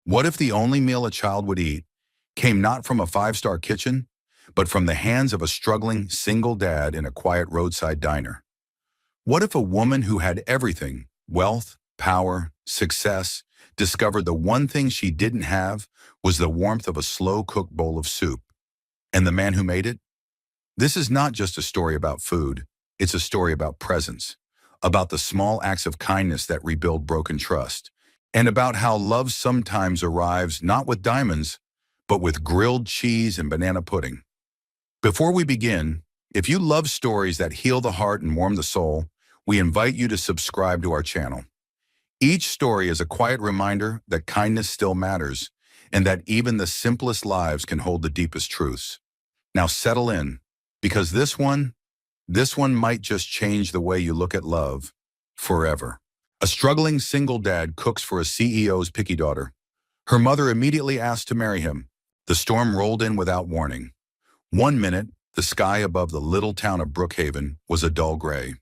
What if the only meal a child would eat came not from a five-star kitchen, but from the hands of a struggling single dad in a quiet roadside diner? What if a woman who had everything, wealth, power, success, discovered the one thing she didn't have was the warmth of a slow-cooked bowl of soup? And the man who made it? This is not just a story about food, it's a story about presence, about the small acts of kindness that rebuild broken trust, and about how love sometimes arrives not with diamonds, but with grilled cheese and banana pudding. Before we begin, if you love stories that heal the heart and warm the soul, we invite you to subscribe to our channel. Each story is a quiet reminder that kindness still matters, and that even the simplest lives can hold the deepest truths. Now settle in, because this one might just change the way you look at love forever. A struggling single dad cooks for a CEO's picky daughter. Her mother immediately asked to marry him. The storm rolled in without warning. One minute, the sky above the little town of Brookhaven was a dull gray.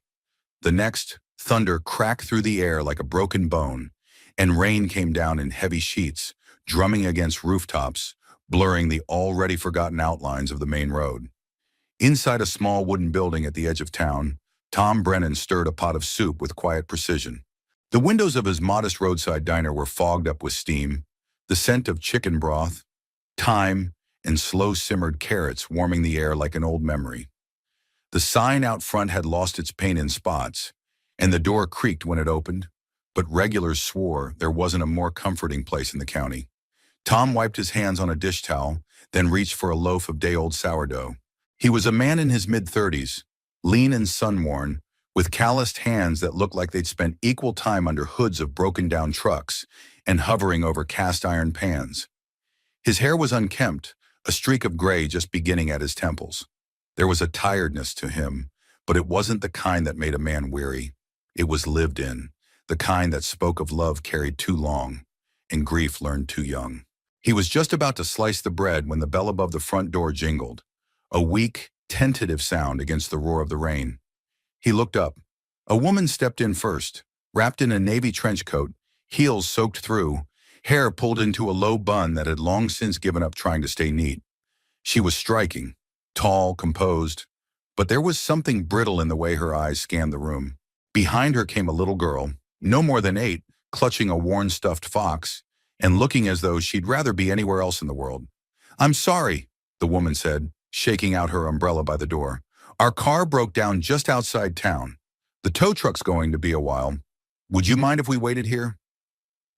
The next, thunder cracked through the air like a broken bone, and rain came down in heavy sheets, drumming against rooftops, blurring the already forgotten outlines of the main road. Inside a small wooden building at the edge of town, Tom Brennan stirred a pot of soup with quiet precision. The windows of his modest roadside diner were fogged up with steam, the scent of chicken broth, thyme, and slow-simmered carrots warming the air like an old memory. The sign out front had lost its paint in spots, and the door creaked when it opened, but regulars swore there wasn't a more comforting place in the county. Tom wiped his hands on a dish towel, then reached for a loaf of day-old sourdough. He was a man in his mid-30s, lean and sun-worn, with calloused hands that looked like they'd spent equal time under hoods of broken-down trucks and hovering over cast-iron pans. His hair was unkempt, a streak of gray just beginning at his temples. There was a tiredness to him, but it wasn't the kind that made a man weary. It was lived in, the kind that spoke of love carried too long and grief learned too young. He was just about to slice the bread when the bell above the front door jingled, a weak, tentative sound against the roar of the rain. He looked up. A woman stepped in first, wrapped in a navy trench coat, heels soaked through, hair pulled into a low bun that had long since given up trying to stay neat. She was striking, tall, composed, but there was something brittle in the way her eyes scanned the room. Behind her came a little girl, no more than 8, clutching a worn stuffed fox, and looking as though she'd rather be anywhere else in the world. "I'm sorry," the woman said, shaking out her umbrella by the door. "Our car broke down just outside town. The tow truck's going to be a while. Would you mind if we waited here?"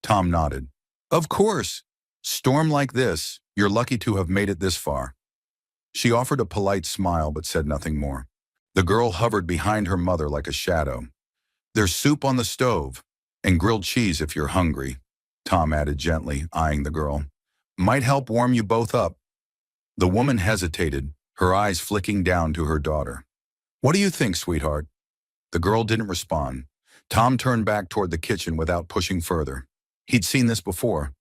Tom nodded. "Of course. Storm like this, you're lucky to have made it this far." She offered a polite smile but said nothing more. The girl hovered behind her mother like a shadow. "There's soup on the stove, and grilled cheese if you're hungry," Tom added gently, eyeing the girl. "Might help warm you both up." The woman hesitated, her eyes flicking down to her daughter. "What do you think, sweetheart?" The girl didn't respond. Tom turned back toward the kitchen without pushing further. He'd seen this before.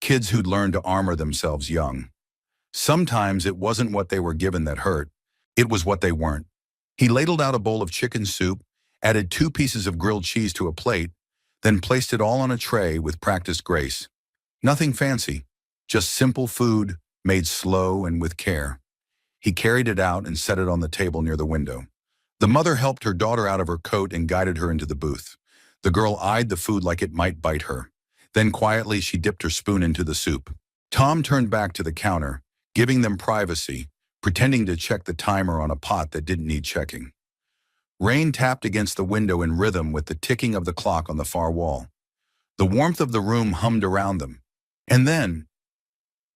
Kids who'd learned to armor themselves young. Sometimes it wasn't what they were given that hurt. It was what they weren't. He ladled out a bowl of chicken soup, added 2 pieces of grilled cheese to a plate, then placed it all on a tray with practiced grace. Nothing fancy, just simple food, made slow and with care. He carried it out and set it on the table near the window. The mother helped her daughter out of her coat and guided her into the booth. The girl eyed the food like it might bite her. Then quietly she dipped her spoon into the soup. Tom turned back to the counter, giving them privacy, pretending to check the timer on a pot that didn't need checking. Rain tapped against the window in rhythm with the ticking of the clock on the far wall. The warmth of the room hummed around them. And then,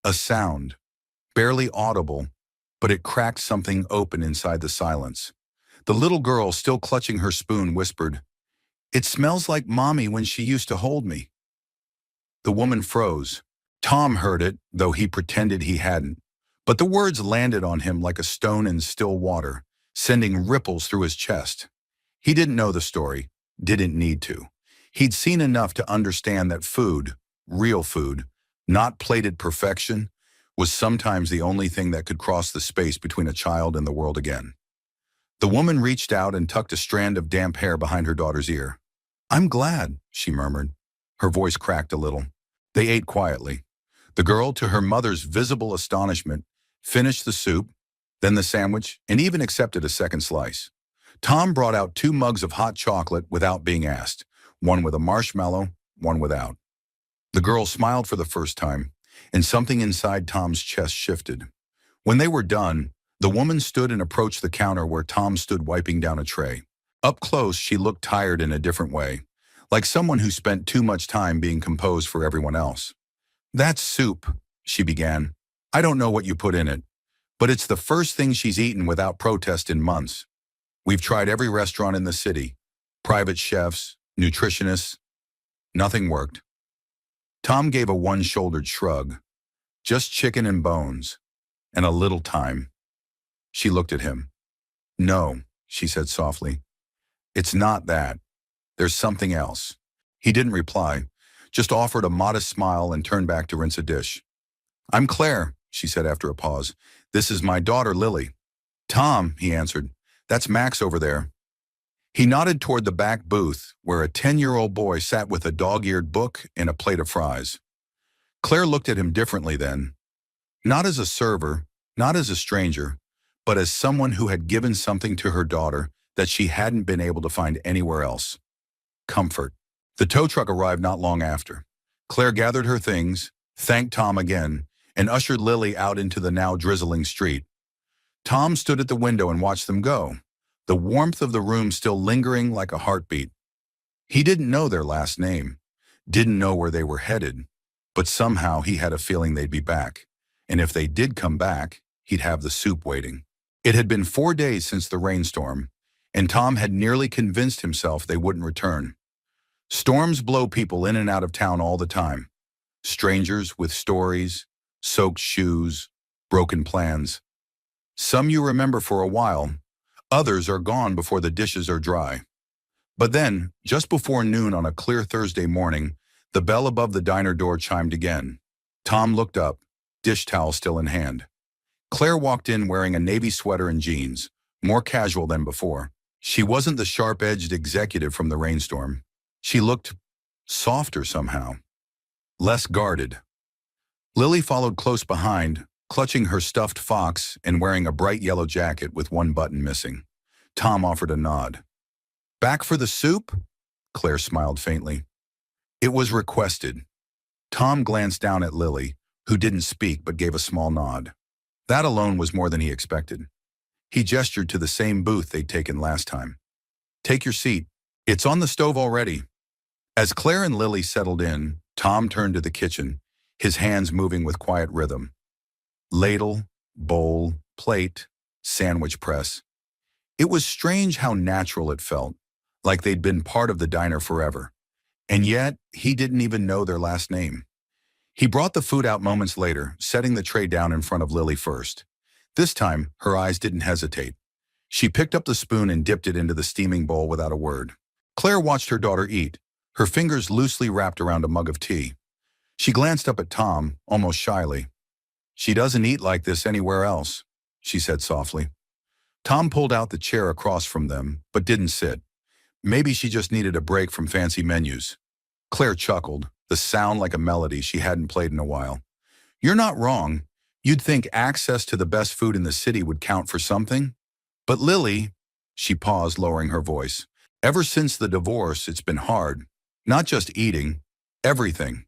a sound, barely audible, but it cracked something open inside the silence. The little girl, still clutching her spoon, whispered, "It smells like Mommy when she used to hold me." The woman froze. Tom heard it, though he pretended he hadn't. But the words landed on him like a stone in still water, sending ripples through his chest. He didn't know the story, didn't need to. He'd seen enough to understand that food, real food, not plated perfection, was sometimes the only thing that could cross the space between a child and the world again. The woman reached out and tucked a strand of damp hair behind her daughter's ear. "I'm glad," she murmured. Her voice cracked a little. They ate quietly. The girl, to her mother's visible astonishment, finished the soup, then the sandwich, and even accepted a second slice. Tom brought out 2 mugs of hot chocolate without being asked, one with a marshmallow, one without. The girl smiled for the first time, and something inside Tom's chest shifted. When they were done, the woman stood and approached the counter where Tom stood wiping down a tray. Up close, she looked tired in a different way, like someone who spent too much time being composed for everyone else. "That's soup," she began. "I don't know what you put in it, but it's the first thing she's eaten without protest in months. We've tried every restaurant in the city, private chefs, nutritionists. Nothing worked." Tom gave a one-shouldered shrug. "Just chicken and bones, and a little time." She looked at him. "No," she said softly. "It's not that. There's something else." He didn't reply, just offered a modest smile and turned back to rinse a dish. "I'm Claire," she said after a pause. "This is my daughter, Lily." "Tom," he answered. "That's Max over there." He nodded toward the back booth, where a 10-year-old boy sat with a dog-eared book and a plate of fries. Claire looked at him differently then. Not as a server, not as a stranger, but as someone who had given something to her daughter that she hadn't been able to find anywhere else. Comfort. The tow truck arrived not long after. Claire gathered her things, thanked Tom again, and ushered Lily out into the now drizzling street. Tom stood at the window and watched them go, the warmth of the room still lingering like a heartbeat. He didn't know their last name, didn't know where they were headed, but somehow he had a feeling they'd be back, and if they did come back, he'd have the soup waiting. It had been 4 days since the rainstorm, and Tom had nearly convinced himself they wouldn't return. Storms blow people in and out of town all the time. Strangers with stories, soaked shoes, broken plans. Some you remember for a while, others are gone before the dishes are dry. But then, just before noon on a clear Thursday morning, the bell above the diner door chimed again. Tom looked up, dish towel still in hand. Claire walked in wearing a navy sweater and jeans, more casual than before. She wasn't the sharp-edged executive from the rainstorm. She looked softer somehow, less guarded. Lily followed close behind, clutching her stuffed fox and wearing a bright yellow jacket with one button missing. Tom offered a nod. "Back for the soup?" Claire smiled faintly. "It was requested." Tom glanced down at Lily, who didn't speak but gave a small nod. That alone was more than he expected. He gestured to the same booth they'd taken last time. "Take your seat. It's on the stove already." As Claire and Lily settled in, Tom turned to the kitchen, his hands moving with quiet rhythm. Ladle, bowl, plate, sandwich press. It was strange how natural it felt, like they'd been part of the diner forever. And yet, he didn't even know their last name. He brought the food out moments later, setting the tray down in front of Lily first. This time, her eyes didn't hesitate. She picked up the spoon and dipped it into the steaming bowl without a word. Claire watched her daughter eat, her fingers loosely wrapped around a mug of tea. She glanced up at Tom, almost shyly. "She doesn't eat like this anywhere else," she said softly. Tom pulled out the chair across from them, but didn't sit. Maybe she just needed a break from fancy menus. Claire chuckled, the sound like a melody she hadn't played in a while. "You're not wrong. You'd think access to the best food in the city would count for something. But Lily," she paused, lowering her voice, "ever since the divorce, it's been hard. Not just eating, everything."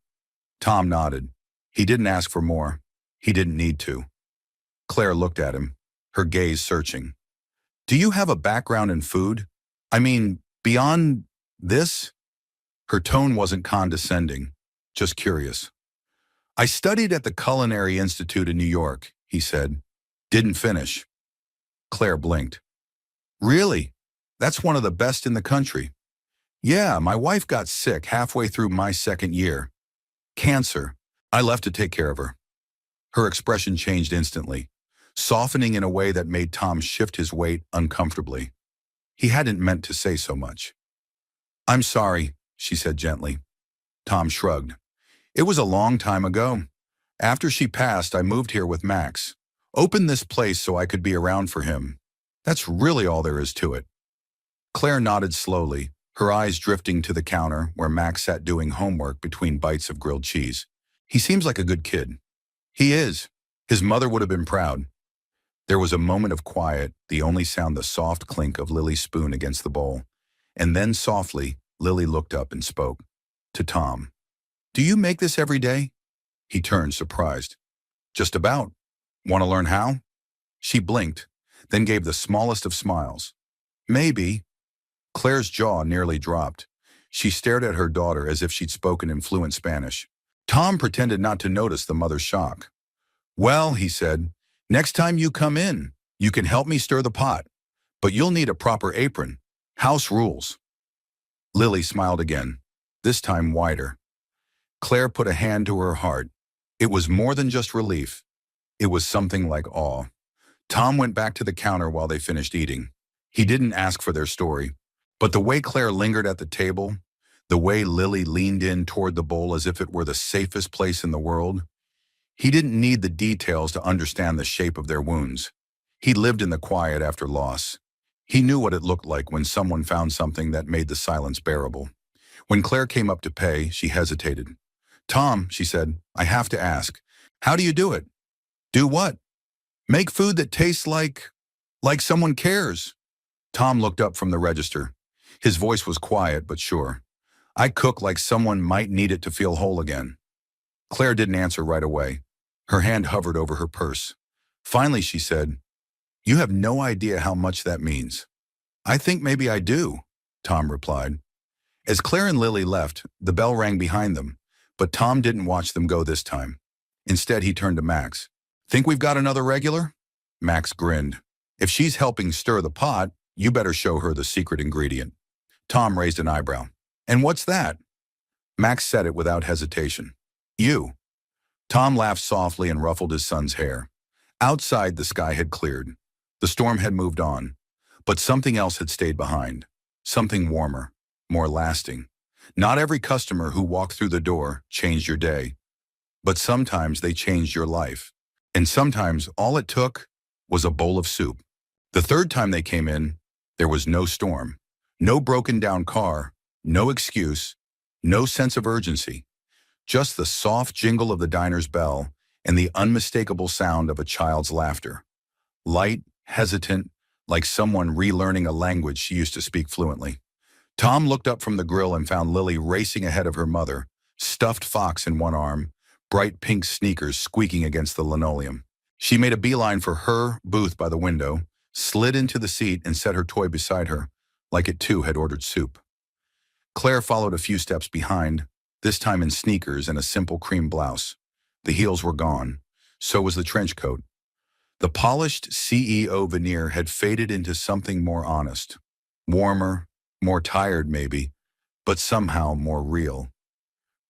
Tom nodded. He didn't ask for more. He didn't need to. Claire looked at him, her gaze searching. "Do you have a background in food? I mean, beyond this?" Her tone wasn't condescending, just curious. "I studied at the Culinary Institute in New York," he said. "Didn't finish." Claire blinked. "Really? That's one of the best in the country." "Yeah, my wife got sick halfway through my second year. Cancer. I left to take care of her." Her expression changed instantly, softening in a way that made Tom shift his weight uncomfortably. He hadn't meant to say so much. "I'm sorry," she said gently. Tom shrugged. "It was a long time ago. After she passed, I moved here with Max. Opened this place so I could be around for him. That's really all there is to it." Claire nodded slowly, her eyes drifting to the counter where Max sat doing homework between bites of grilled cheese. He seems like a good kid. He is. His mother would have been proud. There was a moment of quiet, the only sound the soft clink of Lily's spoon against the bowl. And then softly, Lily looked up and spoke. To Tom. Do you make this every day? He turned, surprised. Just about. Want to learn how? She blinked, then gave the smallest of smiles. Maybe. Claire's jaw nearly dropped. She stared at her daughter as if she'd spoken in fluent Spanish. Tom pretended not to notice the mother's shock. Well, he said, next time you come in, you can help me stir the pot. But you'll need a proper apron. House rules. Lily smiled again, this time wider. Claire put a hand to her heart. It was more than just relief. It was something like awe. Tom went back to the counter while they finished eating. He didn't ask for their story, but the way Claire lingered at the table, the way Lily leaned in toward the bowl as if it were the safest place in the world, he didn't need the details to understand the shape of their wounds. He lived in the quiet after loss. He knew what it looked like when someone found something that made the silence bearable. When Claire came up to pay, she hesitated. Tom, she said, I have to ask, how do you do it? Do what? Make food that tastes like someone cares. Tom looked up from the register. His voice was quiet but sure. I cook like someone might need it to feel whole again. Claire didn't answer right away. Her hand hovered over her purse. Finally, she said, You have no idea how much that means. I think maybe I do, Tom replied. As Claire and Lily left, the bell rang behind them, but Tom didn't watch them go this time. Instead, he turned to Max. Think we've got another regular? Max grinned. If she's helping stir the pot, you better show her the secret ingredient. Tom raised an eyebrow. And what's that? Max said it without hesitation. You. Tom laughed softly and ruffled his son's hair. Outside, the sky had cleared. The storm had moved on. But something else had stayed behind. Something warmer, more lasting. Not every customer who walked through the door changed your day. But sometimes they changed your life. And sometimes all it took was a bowl of soup. The third time they came in, there was no storm, no broken down car, no excuse, no sense of urgency. Just the soft jingle of the diner's bell and the unmistakable sound of a child's laughter. Light, hesitant, like someone relearning a language she used to speak fluently. Tom looked up from the grill and found Lily racing ahead of her mother, stuffed fox in one arm, bright pink sneakers squeaking against the linoleum. She made a beeline for her booth by the window, slid into the seat and set her toy beside her, like it too had ordered soup. Claire followed a few steps behind, this time in sneakers and a simple cream blouse. The heels were gone. So was the trench coat. The polished CEO veneer had faded into something more honest. Warmer, more tired maybe, but somehow more real.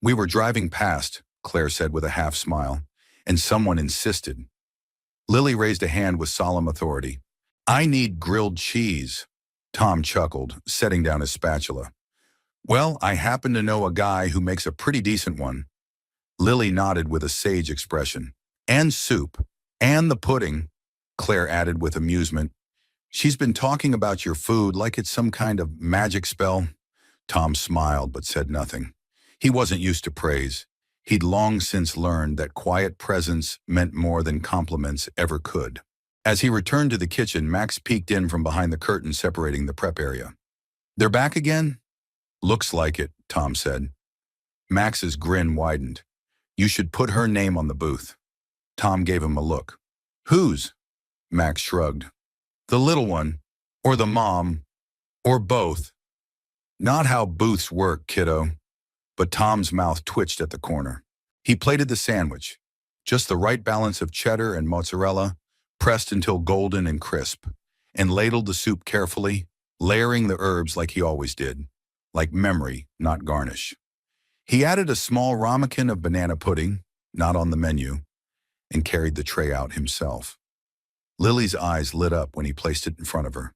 We were driving past, Claire said with a half smile, and someone insisted. Lily raised a hand with solemn authority. I need grilled cheese. Tom chuckled, setting down his spatula. Well, I happen to know a guy who makes a pretty decent one. Lily nodded with a sage expression. And soup. And the pudding, Claire added with amusement. She's been talking about your food like it's some kind of magic spell. Tom smiled but said nothing. He wasn't used to praise. He'd long since learned that quiet presence meant more than compliments ever could. As he returned to the kitchen, Max peeked in from behind the curtain separating the prep area. They're back again? Looks like it, Tom said. Max's grin widened. You should put her name on the booth. Tom gave him a look. Whose? Max shrugged. The little one, or the mom, or both. Not how booths work, kiddo. But Tom's mouth twitched at the corner. He plated the sandwich, just the right balance of cheddar and mozzarella, pressed until golden and crisp, and ladled the soup carefully, layering the herbs like he always did, like memory, not garnish. He added a small ramekin of banana pudding, not on the menu, and carried the tray out himself. Lily's eyes lit up when he placed it in front of her.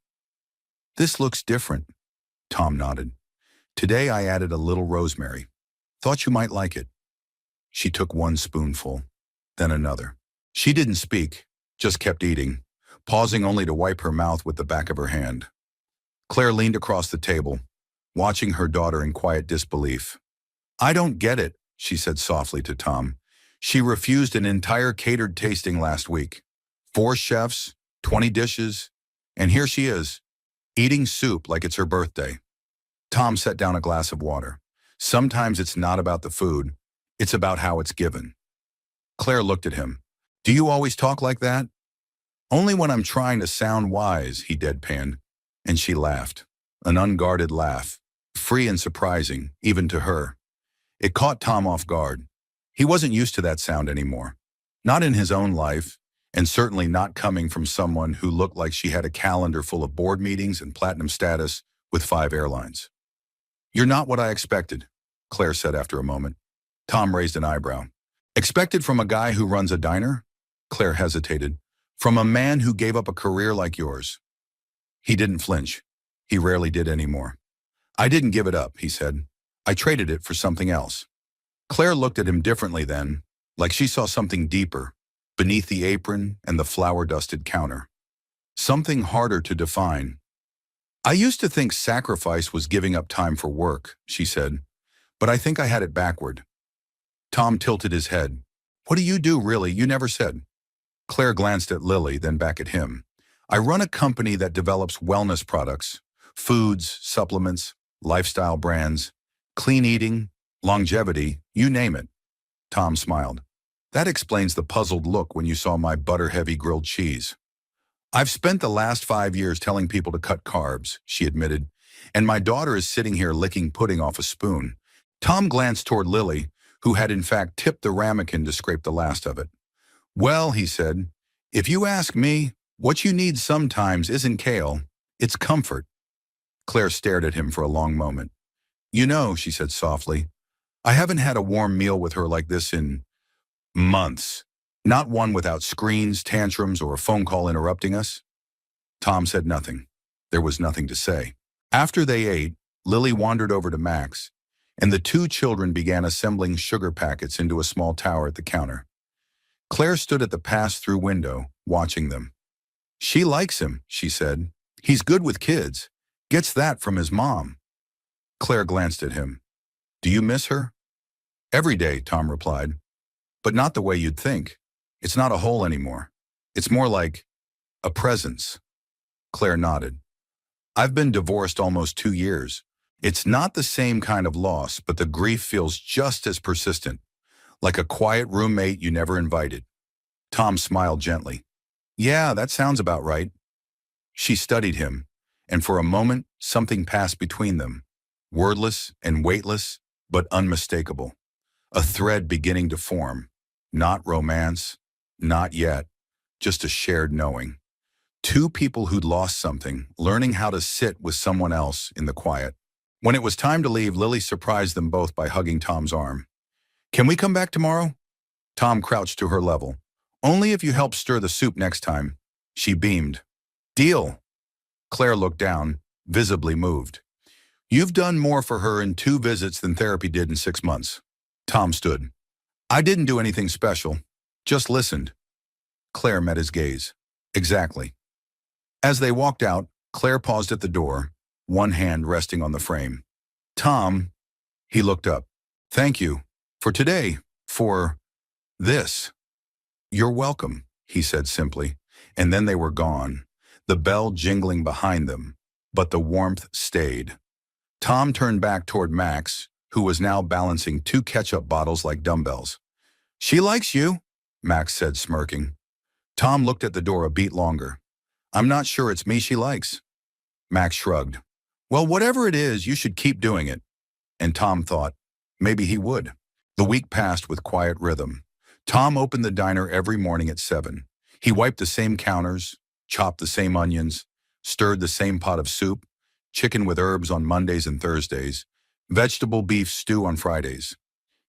This looks different, Tom nodded. Today I added a little rosemary. Thought you might like it. She took one spoonful, then another. She didn't speak, just kept eating, pausing only to wipe her mouth with the back of her hand. Claire leaned across the table, watching her daughter in quiet disbelief. I don't get it, she said softly to Tom. She refused an entire catered tasting last week. 4 chefs, 20 dishes, and here she is, eating soup like it's her birthday. Tom set down a glass of water. Sometimes it's not about the food, it's about how it's given. Claire looked at him. Do you always talk like that? Only when I'm trying to sound wise, he deadpanned. And she laughed. An unguarded laugh, free and surprising, even to her. It caught Tom off guard. He wasn't used to that sound anymore. Not in his own life, and certainly not coming from someone who looked like she had a calendar full of board meetings and platinum status with 5 airlines. You're not what I expected, Claire said after a moment. Tom raised an eyebrow. Expected from a guy who runs a diner? Claire hesitated. From a man who gave up a career like yours. He didn't flinch. He rarely did anymore. I didn't give it up, he said. I traded it for something else. Claire looked at him differently then, like she saw something deeper, beneath the apron and the flour-dusted counter. Something harder to define. I used to think sacrifice was giving up time for work, she said, but I think I had it backward. Tom tilted his head. What do you do, really? You never said. Claire glanced at Lily, then back at him. I run a company that develops wellness products, foods, supplements, lifestyle brands, clean eating, longevity, you name it. Tom smiled. That explains the puzzled look when you saw my butter-heavy grilled cheese. I've spent the last 5 years telling people to cut carbs, she admitted, and my daughter is sitting here licking pudding off a spoon. Tom glanced toward Lily, who had in fact tipped the ramekin to scrape the last of it. Well, he said, if you ask me, what you need sometimes isn't kale, it's comfort. Claire stared at him for a long moment. You know, she said softly, I haven't had a warm meal with her like this in months. Not one without screens, tantrums, or a phone call interrupting us. Tom said nothing. There was nothing to say. After they ate, Lily wandered over to Max, and the 2 children began assembling sugar packets into a small tower at the counter. Claire stood at the pass-through window, watching them. She likes him, she said. He's good with kids. Gets that from his mom. Claire glanced at him. Do you miss her? Every day, Tom replied. But not the way you'd think. It's not a hole anymore. It's more like a presence. Claire nodded. I've been divorced almost 2 years. It's not the same kind of loss, but the grief feels just as persistent, like a quiet roommate you never invited. Tom smiled gently. Yeah, that sounds about right. She studied him, and for a moment, something passed between them, wordless and weightless, but unmistakable. A thread beginning to form. Not romance, not yet, just a shared knowing. 2 people who'd lost something, learning how to sit with someone else in the quiet. When it was time to leave, Lily surprised them both by hugging Tom's arm. Can we come back tomorrow? Tom crouched to her level. Only if you help stir the soup next time. She beamed. Deal. Claire looked down, visibly moved. You've done more for her in 2 visits than therapy did in 6 months. Tom stood. I didn't do anything special, just listened. Claire met his gaze. Exactly. As they walked out, Claire paused at the door, one hand resting on the frame. Tom, he looked up. Thank you. For today. For this. You're welcome, he said simply, and then they were gone, the bell jingling behind them, but the warmth stayed. Tom turned back toward Max, who was now balancing 2 ketchup bottles like dumbbells. She likes you, Max said, smirking. Tom looked at the door a beat longer. I'm not sure it's me she likes. Max shrugged. Well, whatever it is, you should keep doing it. And Tom thought, maybe he would. The week passed with quiet rhythm. Tom opened the diner every morning at 7. He wiped the same counters, chopped the same onions, stirred the same pot of soup, chicken with herbs on Mondays and Thursdays, vegetable beef stew on Fridays.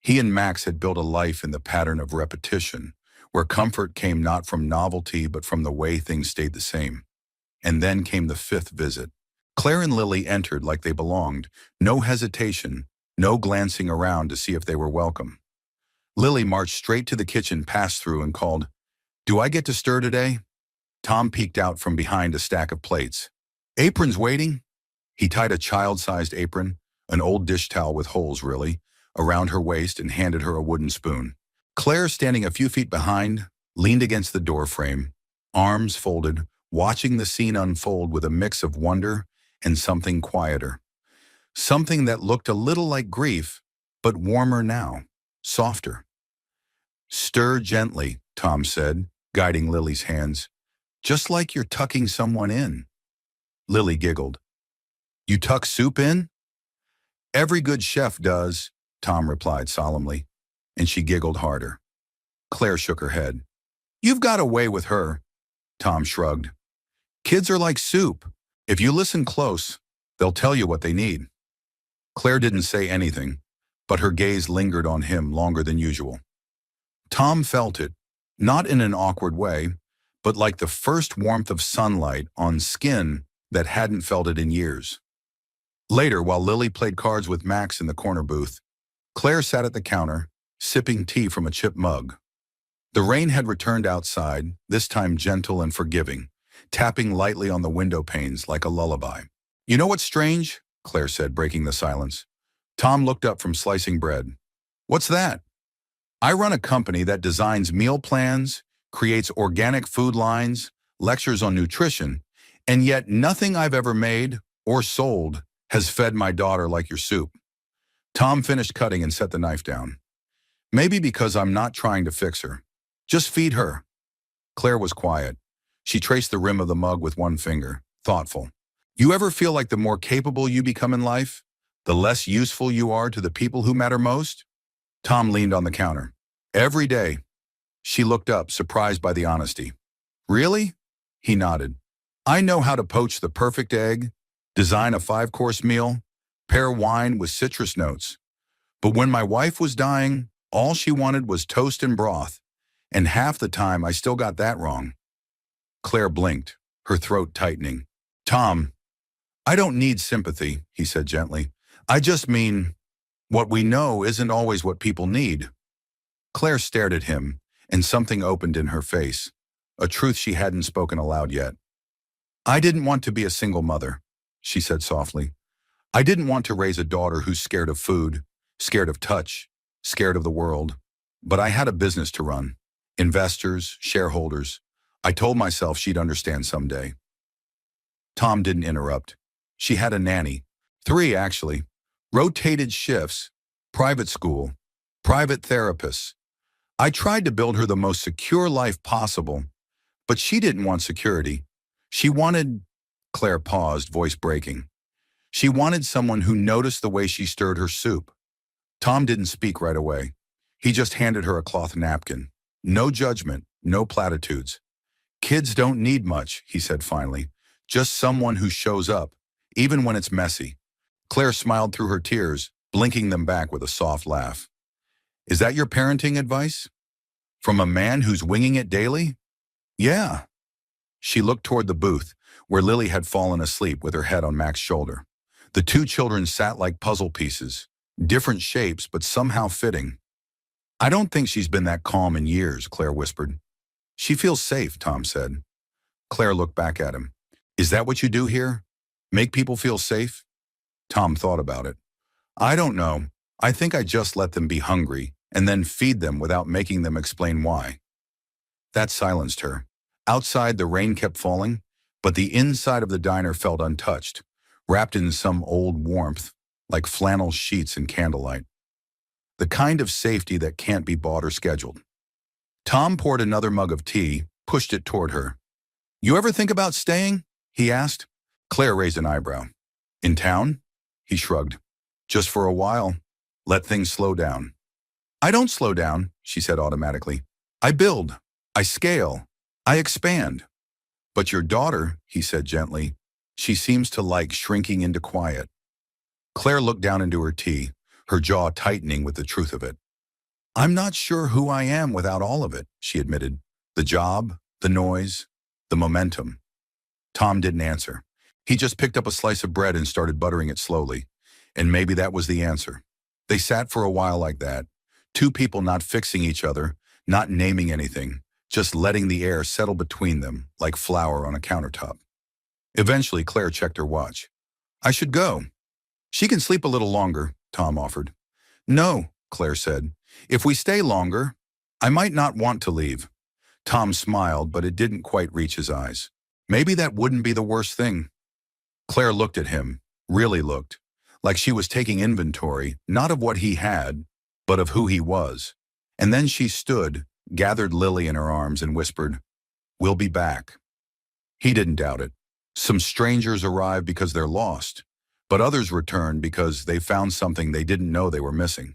He and Max had built a life in the pattern of repetition, where comfort came not from novelty but from the way things stayed the same. And then came the 5th visit. Claire and Lily entered like they belonged, no hesitation, no glancing around to see if they were welcome. Lily marched straight to the kitchen pass-through and called, Do I get to stir today? Tom peeked out from behind a stack of plates. Apron's waiting? He tied a child-sized apron, an old dish towel with holes really, around her waist and handed her a wooden spoon. Claire, standing a few feet behind, leaned against the doorframe, arms folded, watching the scene unfold with a mix of wonder and something quieter. Something that looked a little like grief, but warmer now, softer. Stir gently, Tom said, guiding Lily's hands, just like you're tucking someone in. Lily giggled. You tuck soup in? Every good chef does, Tom replied solemnly, and she giggled harder. Claire shook her head. You've got a way with her, Tom shrugged. Kids are like soup. If you listen close, they'll tell you what they need. Claire didn't say anything, but her gaze lingered on him longer than usual. Tom felt it, not in an awkward way, but like the first warmth of sunlight on skin that hadn't felt it in years. Later, while Lily played cards with Max in the corner booth, Claire sat at the counter, sipping tea from a chip mug. The rain had returned outside, this time gentle and forgiving, tapping lightly on the window panes like a lullaby. You know what's strange? Claire said, breaking the silence. Tom looked up from slicing bread. What's that? I run a company that designs meal plans, creates organic food lines, lectures on nutrition, and yet nothing I've ever made or sold has fed my daughter like your soup. Tom finished cutting and set the knife down. Maybe because I'm not trying to fix her. Just feed her. Claire was quiet. She traced the rim of the mug with one finger, thoughtful. You ever feel like the more capable you become in life, the less useful you are to the people who matter most? Tom leaned on the counter. Every day. She looked up, surprised by the honesty. Really? He nodded. I know how to poach the perfect egg, design a 5-course meal, pair wine with citrus notes. But when my wife was dying, all she wanted was toast and broth, and half the time I still got that wrong. Claire blinked, her throat tightening. Tom, I don't need sympathy, he said gently. I just mean, what we know isn't always what people need. Claire stared at him, and something opened in her face, a truth she hadn't spoken aloud yet. I didn't want to be a single mother, she said softly. I didn't want to raise a daughter who's scared of food, scared of touch, scared of the world. But I had a business to run. Investors, shareholders. I told myself she'd understand someday. Tom didn't interrupt. She had a nanny. 3, actually. Rotated shifts. Private school. Private therapists. I tried to build her the most secure life possible, but she didn't want security. She wanted... Claire paused, voice breaking. She wanted someone who noticed the way she stirred her soup. Tom didn't speak right away. He just handed her a cloth napkin. No judgment, no platitudes. Kids don't need much, he said finally. Just someone who shows up, even when it's messy. Claire smiled through her tears, blinking them back with a soft laugh. Is that your parenting advice? From a man who's winging it daily? Yeah. She looked toward the booth, where Lily had fallen asleep with her head on Max's shoulder. The 2 children sat like puzzle pieces, different shapes but somehow fitting. I don't think she's been that calm in years, Claire whispered. She feels safe, Tom said. Claire looked back at him. Is that what you do here? Make people feel safe? Tom thought about it. I don't know. I think I just let them be hungry and then feed them without making them explain why. That silenced her. Outside, the rain kept falling, but the inside of the diner felt untouched, wrapped in some old warmth, like flannel sheets in candlelight. The kind of safety that can't be bought or scheduled. Tom poured another mug of tea, pushed it toward her. You ever think about staying? He asked. Claire raised an eyebrow. In town? He shrugged. Just for a while. Let things slow down. I don't slow down, she said automatically. I build. I scale. I expand. But your daughter, he said gently, she seems to like shrinking into quiet. Claire looked down into her tea, her jaw tightening with the truth of it. I'm not sure who I am without all of it, she admitted. The job, the noise, the momentum. Tom didn't answer. He just picked up a slice of bread and started buttering it slowly. And maybe that was the answer. They sat for a while like that, 2 people not fixing each other, not naming anything, just letting the air settle between them like flour on a countertop. Eventually, Claire checked her watch. I should go. She can sleep a little longer, Tom offered. No, Claire said. If we stay longer, I might not want to leave. Tom smiled, but it didn't quite reach his eyes. Maybe that wouldn't be the worst thing. Claire looked at him, really looked, like she was taking inventory, not of what he had, but of who he was. And then she stood, gathered Lily in her arms and whispered, "We'll be back." He didn't doubt it. Some strangers arrive because they're lost, but others return because they found something they didn't know they were missing.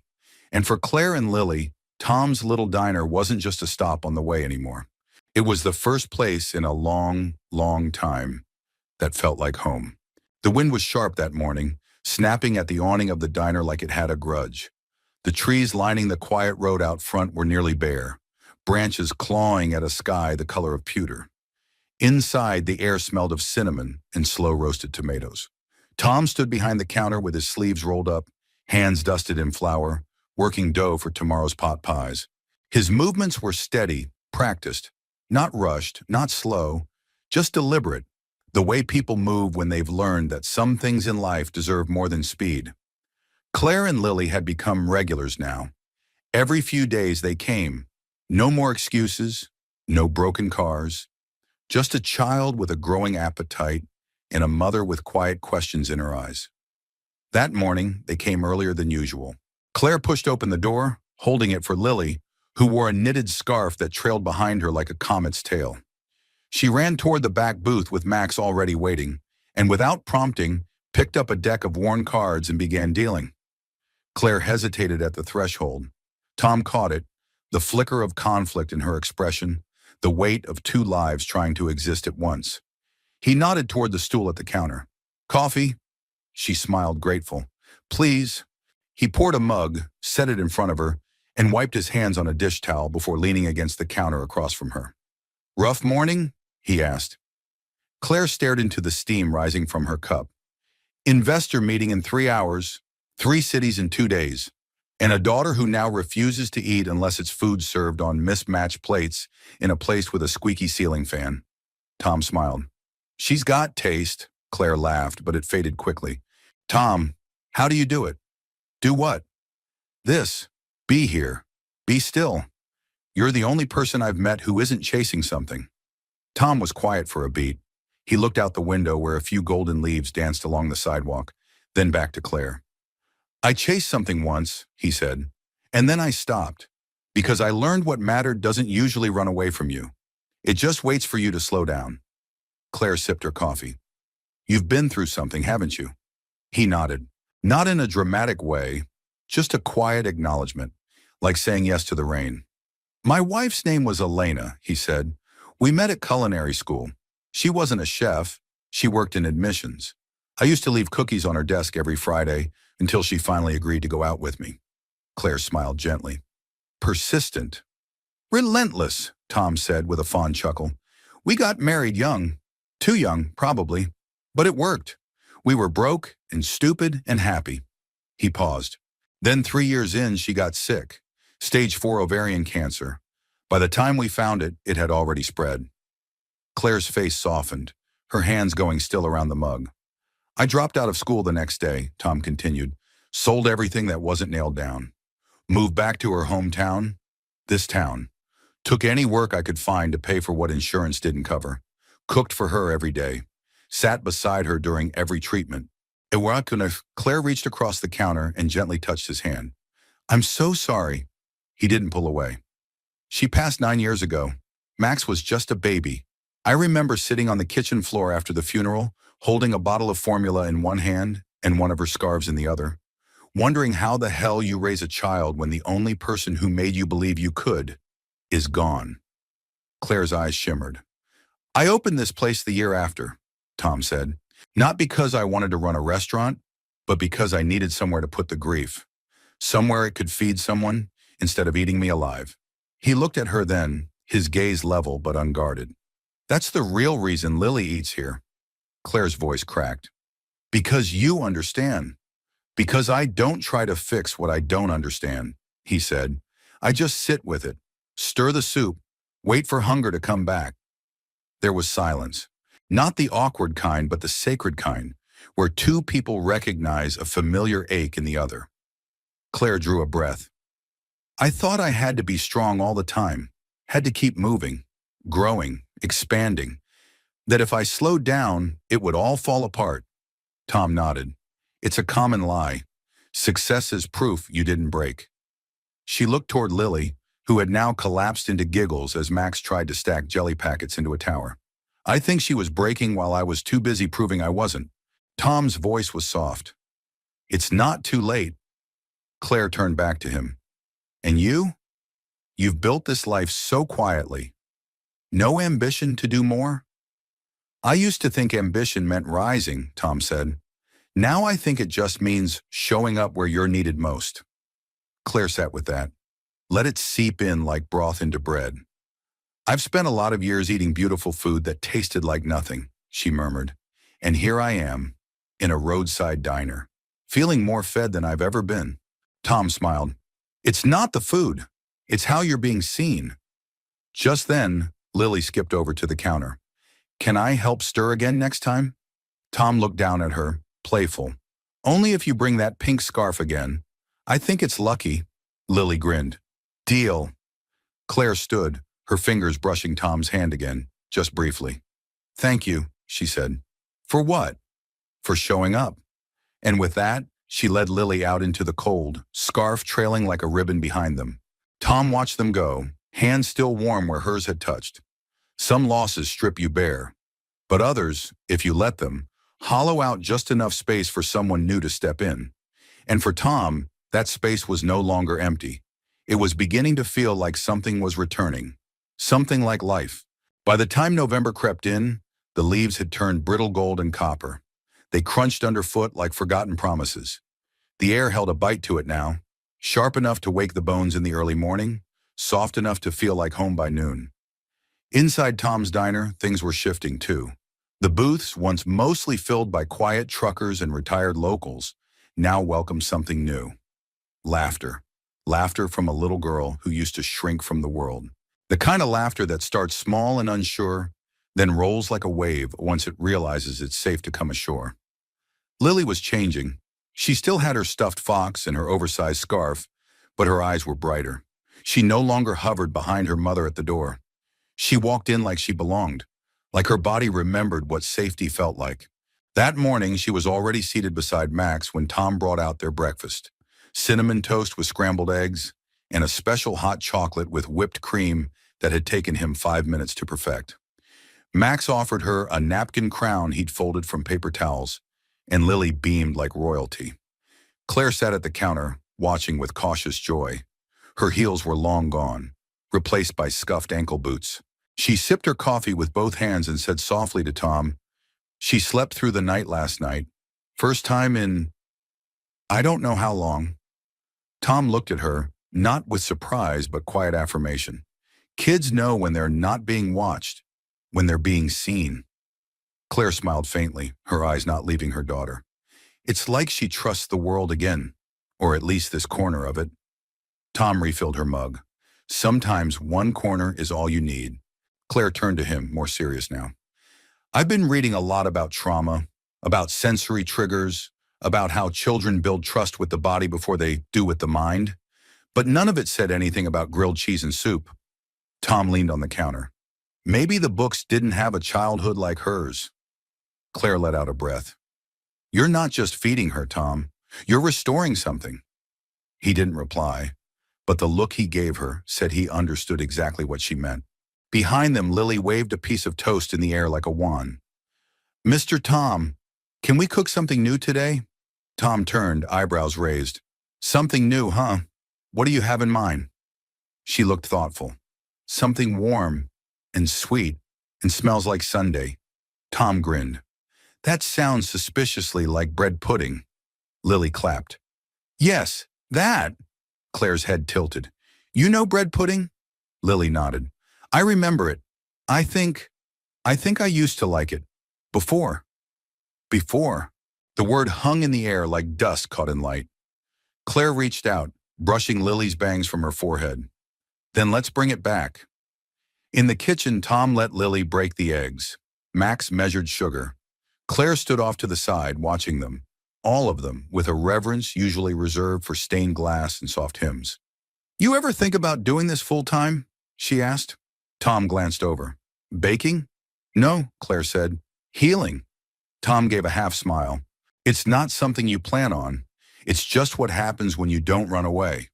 And for Claire and Lily, Tom's little diner wasn't just a stop on the way anymore. It was the first place in a long, long time that felt like home. The wind was sharp that morning, snapping at the awning of the diner like it had a grudge. The trees lining the quiet road out front were nearly bare, branches clawing at a sky the color of pewter. Inside, the air smelled of cinnamon and slow-roasted tomatoes. Tom stood behind the counter with his sleeves rolled up, hands dusted in flour, working dough for tomorrow's pot pies. His movements were steady, practiced, not rushed, not slow, just deliberate, the way people move when they've learned that some things in life deserve more than speed. Claire and Lily had become regulars now. Every few days they came. No more excuses, no broken cars, just a child with a growing appetite and a mother with quiet questions in her eyes. That morning, they came earlier than usual. Claire pushed open the door, holding it for Lily, who wore a knitted scarf that trailed behind her like a comet's tail. She ran toward the back booth with Max already waiting, and without prompting, picked up a deck of worn cards and began dealing. Claire hesitated at the threshold. Tom caught it, the flicker of conflict in her expression, the weight of two lives trying to exist at once. He nodded toward the stool at the counter. "Coffee?" She smiled, grateful. "Please." He poured a mug, set it in front of her, and wiped his hands on a dish towel before leaning against the counter across from her. "Rough morning?" he asked. Claire stared into the steam rising from her cup. "Investor meeting in 3 hours, 3 cities in 2 days, and a daughter who now refuses to eat unless it's food served on mismatched plates in a place with a squeaky ceiling fan." Tom smiled. "She's got taste," Claire laughed, but it faded quickly. "Tom, how do you do it?" "Do what?" "This. Be here. Be still. You're the only person I've met who isn't chasing something." Tom was quiet for a beat. He looked out the window where a few golden leaves danced along the sidewalk, then back to Claire. "I chased something once," he said, "and then I stopped, because I learned what mattered doesn't usually run away from you. It just waits for you to slow down." Claire sipped her coffee. "You've been through something, haven't you?" He nodded. Not in a dramatic way, just a quiet acknowledgement, like saying yes to the rain. "My wife's name was Elena," he said. "We met at culinary school. She wasn't a chef. She worked in admissions. I used to leave cookies on her desk every Friday until she finally agreed to go out with me." Claire smiled gently. "Persistent." "Relentless," Tom said with a fond chuckle. "We got married young. Too young, probably. But it worked. We were broke and stupid and happy." He paused. "Then 3 years in, she got sick. Stage 4 ovarian cancer. By the time we found it, it had already spread." Claire's face softened, her hands going still around the mug. "I dropped out of school the next day," Tom continued, "sold everything that wasn't nailed down. Moved back to her hometown, this town. Took any work I could find to pay for what insurance didn't cover. Cooked for her every day. Sat beside her during every treatment. Claire reached across the counter and gently touched his hand. "I'm so sorry." He didn't pull away. "She passed 9 years ago. Max was just a baby. I remember sitting on the kitchen floor after the funeral, holding a bottle of formula in one hand and one of her scarves in the other, wondering how the hell you raise a child when the only person who made you believe you could is gone." Claire's eyes shimmered. "I opened this place the year after," Tom said. "Not because I wanted to run a restaurant, but because I needed somewhere to put the grief. Somewhere it could feed someone instead of eating me alive." He looked at her then, his gaze level but unguarded. "That's the real reason Lily eats here." Claire's voice cracked. "Because you understand. Because I don't try to fix what I don't understand," he said. "I just sit with it, stir the soup, wait for hunger to come back." There was silence. Not the awkward kind, but the sacred kind, where two people recognize a familiar ache in the other. Claire drew a breath. I thought I had to be strong all the time, had to keep moving, growing, expanding, that if I slowed down, it would all fall apart. Tom nodded. It's a common lie. Success is proof you didn't break. She looked toward Lily, who had now collapsed into giggles as Max tried to stack jelly packets into a tower. I think she was breaking while I was too busy proving I wasn't. Tom's voice was soft. It's not too late. Claire turned back to him. And you? You've built this life so quietly. No ambition to do more? I used to think ambition meant rising, Tom said. Now I think it just means showing up where you're needed most. Claire sat with that. Let it seep in like broth into bread. I've spent a lot of years eating beautiful food that tasted like nothing, she murmured. And here I am, in a roadside diner, feeling more fed than I've ever been. Tom smiled. It's not the food. It's how you're being seen. Just then, Lily skipped over to the counter. Can I help stir again next time? Tom looked down at her, playful. Only if you bring that pink scarf again. I think it's lucky. Lily grinned. Deal. Claire stood, her fingers brushing Tom's hand again, just briefly. Thank you, she said. For what? For showing up. And with that, she led Lily out into the cold, scarf trailing like a ribbon behind them. Tom watched them go, hands still warm where hers had touched. Some losses strip you bare, but others, if you let them, hollow out just enough space for someone new to step in. And for Tom, that space was no longer empty. It was beginning to feel like something was returning, something like life. By the time November crept in, the leaves had turned brittle gold and copper. They crunched underfoot like forgotten promises. The air held a bite to it now, sharp enough to wake the bones in the early morning, soft enough to feel like home by noon. Inside Tom's diner, things were shifting too. The booths, once mostly filled by quiet truckers and retired locals, now welcomed something new. Laughter. Laughter from a little girl who used to shrink from the world. The kind of laughter that starts small and unsure, then rolls like a wave once it realizes it's safe to come ashore. Lily was changing. She still had her stuffed fox and her oversized scarf, but her eyes were brighter. She no longer hovered behind her mother at the door. She walked in like she belonged, like her body remembered what safety felt like. That morning, she was already seated beside Max when Tom brought out their breakfast. Cinnamon toast with scrambled eggs, and a special hot chocolate with whipped cream that had taken him 5 minutes to perfect. Max offered her a napkin crown he'd folded from paper towels, and Lily beamed like royalty. Claire sat at the counter, watching with cautious joy. Her heels were long gone, replaced by scuffed ankle boots. She sipped her coffee with both hands and said softly to Tom, "She slept through the night last night. First time in, I don't know how long." Tom looked at her, not with surprise but quiet affirmation. Kids know when they're not being watched, when they're being seen. Claire smiled faintly, her eyes not leaving her daughter. It's like she trusts the world again, or at least this corner of it. Tom refilled her mug. Sometimes one corner is all you need. Claire turned to him, more serious now. I've been reading a lot about trauma, about sensory triggers, about how children build trust with the body before they do with the mind, but none of it said anything about grilled cheese and soup. Tom leaned on the counter. Maybe the books didn't have a childhood like hers. Claire let out a breath. You're not just feeding her, Tom. You're restoring something. He didn't reply, but the look he gave her said he understood exactly what she meant. Behind them, Lily waved a piece of toast in the air like a wand. Mr. Tom, can we cook something new today? Tom turned, eyebrows raised. Something new, huh? What do you have in mind? She looked thoughtful. Something warm and sweet and smells like Sunday. Tom grinned. That sounds suspiciously like bread pudding. Lily clapped. Yes, that. Claire's head tilted. You know bread pudding? Lily nodded. I remember it. I think I used to like it. Before. Before. The word hung in the air like dust caught in light. Claire reached out, brushing Lily's bangs from her forehead. Then let's bring it back. In the kitchen, Tom let Lily break the eggs. Max measured sugar. Claire stood off to the side, watching them, all of them, with a reverence usually reserved for stained glass and soft hymns. You ever think about doing this full time? She asked. Tom glanced over. Baking? No, Claire said. Healing. Tom gave a half smile. It's not something you plan on. It's just what happens when you don't run away.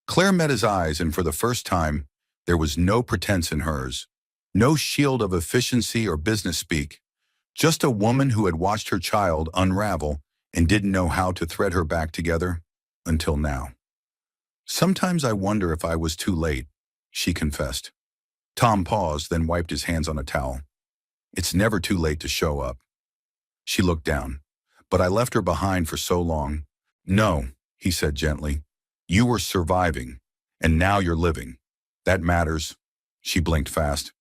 Claire met his eyes, and for the first time, there was no pretense in hers. No shield of efficiency or business speak. Just a woman who had watched her child unravel and didn't know how to thread her back together until now. Sometimes I wonder if I was too late, she confessed. Tom paused, then wiped his hands on a towel. It's never too late to show up. She looked down. But I left her behind for so long. No, he said gently. You were surviving, and now you're living. That matters. She blinked fast.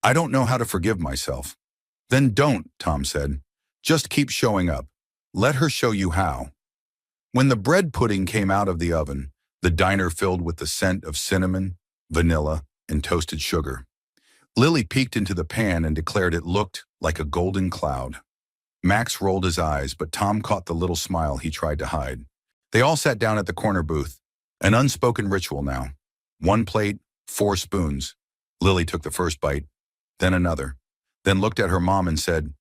I don't know how to forgive myself. Then don't, Tom said. Just keep showing up. Let her show you how. When the bread pudding came out of the oven, the diner filled with the scent of cinnamon, vanilla, and toasted sugar. Lily peeked into the pan and declared it looked like a golden cloud. Max rolled his eyes, but Tom caught the little smile he tried to hide. They all sat down at the corner booth. An unspoken ritual now. 1 plate, 4 spoons. Lily took the first bite, then another, then looked at her mom and said,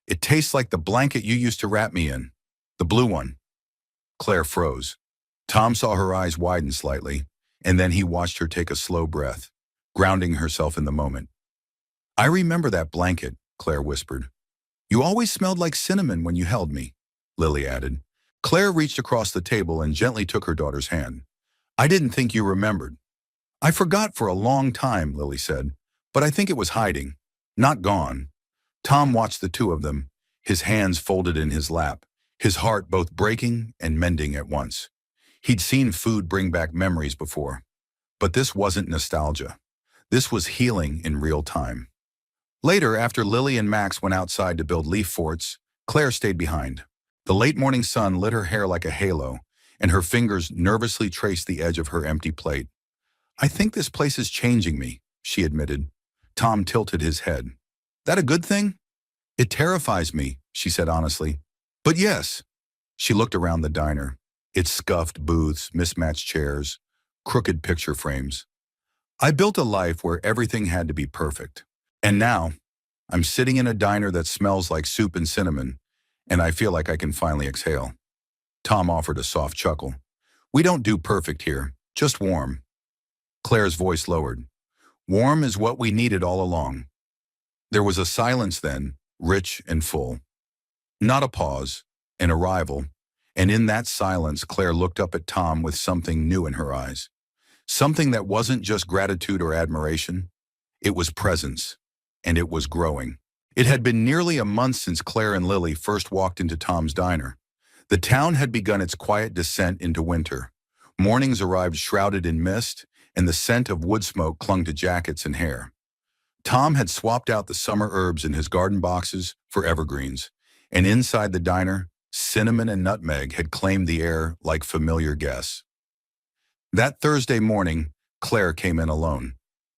It tastes like the blanket you used to wrap me in. The blue one. Claire froze. Tom saw her eyes widen slightly, and then he watched her take a slow breath, grounding herself in the moment. I remember that blanket, Claire whispered. You always smelled like cinnamon when you held me, Lily added. Claire reached across the table and gently took her daughter's hand. I didn't think you remembered. I forgot for a long time, Lily said, but I think it was hiding, not gone. Tom watched the two of them, his hands folded in his lap, his heart both breaking and mending at once. He'd seen food bring back memories before, but this wasn't nostalgia. This was healing in real time. Later, after Lily and Max went outside to build leaf forts, Claire stayed behind. The late morning sun lit her hair like a halo, and her fingers nervously traced the edge of her empty plate. I think this place is changing me, she admitted. Tom tilted his head. That a good thing? It terrifies me, she said honestly. But yes. She looked around the diner. Its scuffed booths, mismatched chairs, crooked picture frames. I built a life where everything had to be perfect. And now, I'm sitting in a diner that smells like soup and cinnamon, and I feel like I can finally exhale. Tom offered a soft chuckle. We don't do perfect here, just warm. Claire's voice lowered. Warm is what we needed all along. There was a silence then, rich and full. Not a pause, an arrival, and in that silence Claire looked up at Tom with something new in her eyes. Something that wasn't just gratitude or admiration, it was presence. And it was growing. It had been nearly a month since Claire and Lily first walked into Tom's diner. The town had begun its quiet descent into winter. Mornings arrived shrouded in mist, and the scent of wood smoke clung to jackets and hair. Tom had swapped out the summer herbs in his garden boxes for evergreens, and inside the diner, cinnamon and nutmeg had claimed the air like familiar guests. That Thursday morning, Claire came in alone.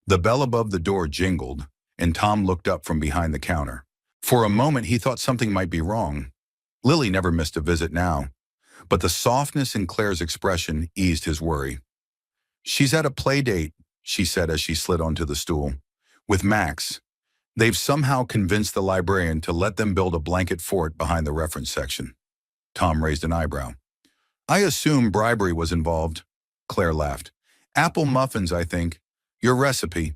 The bell above the door jingled, and Tom looked up from behind the counter. For a moment, he thought something might be wrong. Lily never missed a visit now, but the softness in Claire's expression eased his worry. She's at a play date, she said as she slid onto the stool. With Max. They've somehow convinced the librarian to let them build a blanket fort behind the reference section. Tom raised an eyebrow. I assume bribery was involved. Claire laughed. Apple muffins, I think. Your recipe.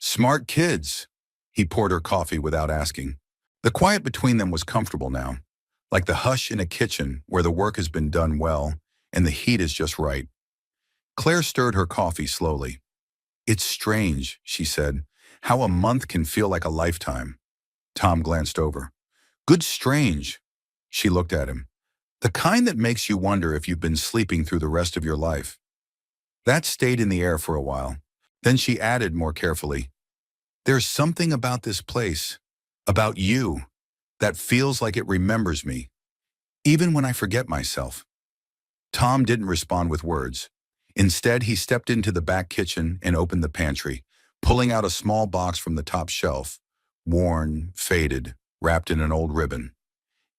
Smart kids. He poured her coffee without asking. The quiet between them was comfortable now, like the hush in a kitchen where the work has been done well and the heat is just right. Claire stirred her coffee slowly. It's strange, she said, how a month can feel like a lifetime. Tom glanced over. Good strange. She looked at him. The kind that makes you wonder if you've been sleeping through the rest of your life. That stayed in the air for a while. Then she added more carefully, there's something about this place, about you, that feels like it remembers me, even when I forget myself. Tom didn't respond with words. Instead, he stepped into the back kitchen and opened the pantry, pulling out a small box from the top shelf, worn, faded, wrapped in an old ribbon.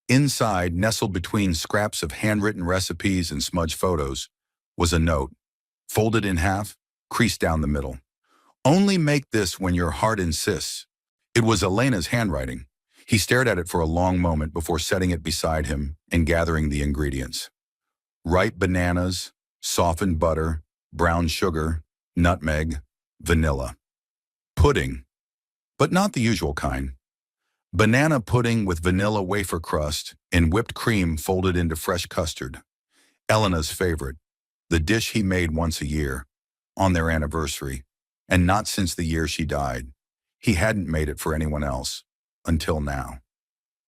Inside, nestled between scraps of handwritten recipes and smudged photos, was a note. folded in half, creased down the middle. Only make this when your heart insists. It was Elena's handwriting. He stared at it for a long moment before setting it beside him and gathering the ingredients. Ripe bananas, softened butter, brown sugar, nutmeg, vanilla. Pudding, but not the usual kind. Banana pudding with vanilla wafer crust and whipped cream folded into fresh custard. Elena's favorite, the dish he made once a year, on their anniversary, and not since the year she died. He hadn't made it for anyone else, until now.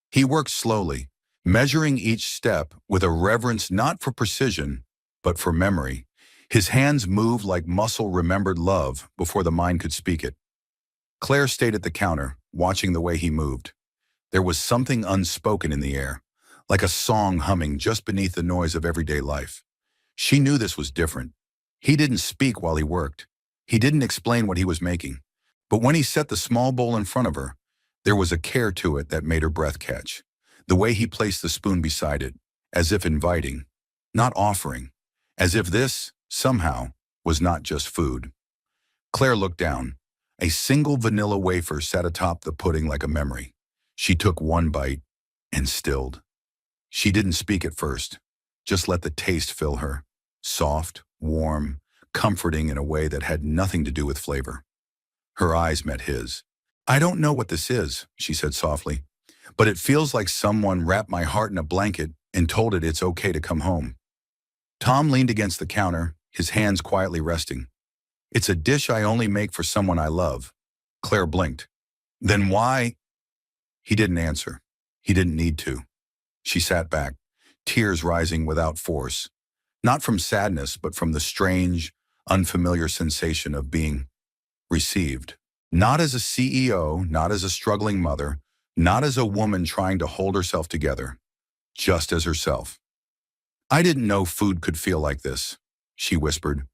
He worked slowly, measuring each step with a reverence not for precision, but for memory. His hands moved like muscle remembered love before the mind could speak it. Claire stayed at the counter, watching the way he moved. There was something unspoken in the air, like a song humming just beneath the noise of everyday life. She knew this was different. He didn't speak while he worked. He didn't explain what he was making. But when he set the small bowl in front of her, there was a care to it that made her breath catch. The way he placed the spoon beside it, as if inviting, not offering, as if this, somehow, was not just food. Claire looked down. A single vanilla wafer sat atop the pudding like a memory. She took one bite and stilled. She didn't speak at first, just let the taste fill her, soft, warm, comforting in a way that had nothing to do with flavor. Her eyes met his. "I don't know what this is," she said softly, "but it feels like someone wrapped my heart in a blanket and told it it's okay to come home." Tom leaned against the counter, his hands quietly resting. "It's a dish I only make for someone I love." Claire blinked. "Then why?" He didn't answer. He didn't need to. She sat back, tears rising without force, not from sadness, but from the strange, unfamiliar sensation of being received. Not as a CEO, not as a struggling mother, not as a woman trying to hold herself together, just as herself. "I didn't know food could feel like this," she whispered.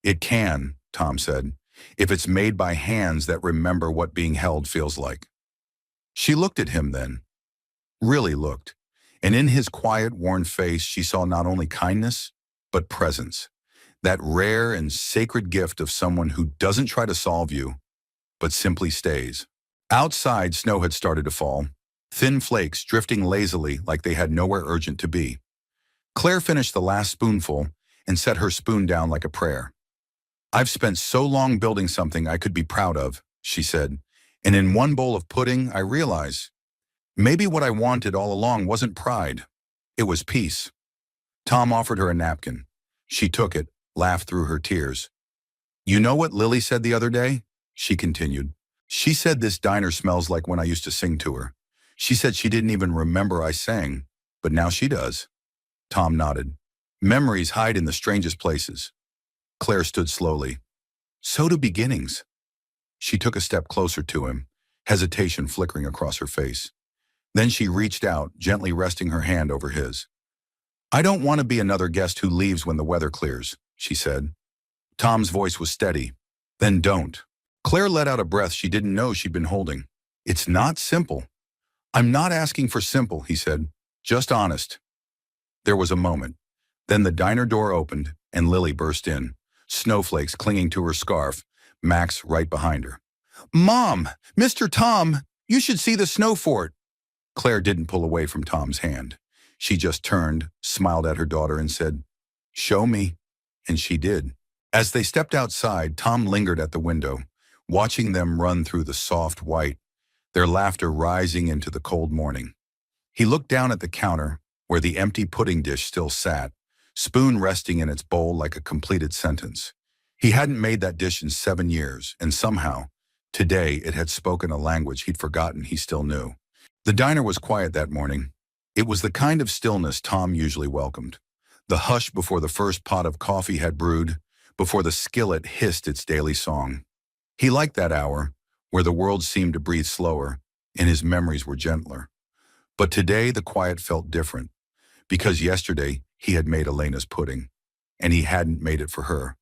"It can," Tom said, "if it's made by hands that remember what being held feels like." She looked at him then, really looked, and in his quiet, worn face she saw not only kindness, but presence, that rare and sacred gift of someone who doesn't try to solve you, but simply stays. Outside, snow had started to fall, thin flakes drifting lazily like they had nowhere urgent to be. Claire finished the last spoonful and set her spoon down like a prayer. "I've spent so long building something I could be proud of," she said, "and in one bowl of pudding I realize maybe what I wanted all along wasn't pride, it was peace." Tom offered her a napkin. She took it, laughed through her tears. "You know what Lily said the other day?" she continued. "She said this diner smells like when I used to sing to her. She said she didn't even remember I sang, but now she does." Tom nodded. "Memories hide in the strangest places." Claire stood slowly. "So do beginnings." She took a step closer to him, hesitation flickering across her face. Then she reached out, gently resting her hand over his. "I don't want to be another guest who leaves when the weather clears," she said. Tom's voice was steady. "Then don't." Claire let out a breath she didn't know she'd been holding. "It's not simple." "I'm not asking for simple," he said. "Just honest." There was a moment. Then the diner door opened and Lily burst in, snowflakes clinging to her scarf, Max right behind her. "Mom! Mr. Tom! You should see the snow fort!" Claire didn't pull away from Tom's hand. She just turned, smiled at her daughter and said, "Show me." And she did. As they stepped outside, Tom lingered at the window, watching them run through the soft white, their laughter rising into the cold morning. He looked down at the counter, where the empty pudding dish still sat, spoon resting in its bowl like a completed sentence. He hadn't made that dish in 7 years, and somehow, today it had spoken a language he'd forgotten he still knew. The diner was quiet that morning. It was the kind of stillness Tom usually welcomed. The hush before the first pot of coffee had brewed, before the skillet hissed its daily song. He liked that hour, where the world seemed to breathe slower, and his memories were gentler. But today the quiet felt different, because yesterday he had made Elena's pudding, and he hadn't made it for her.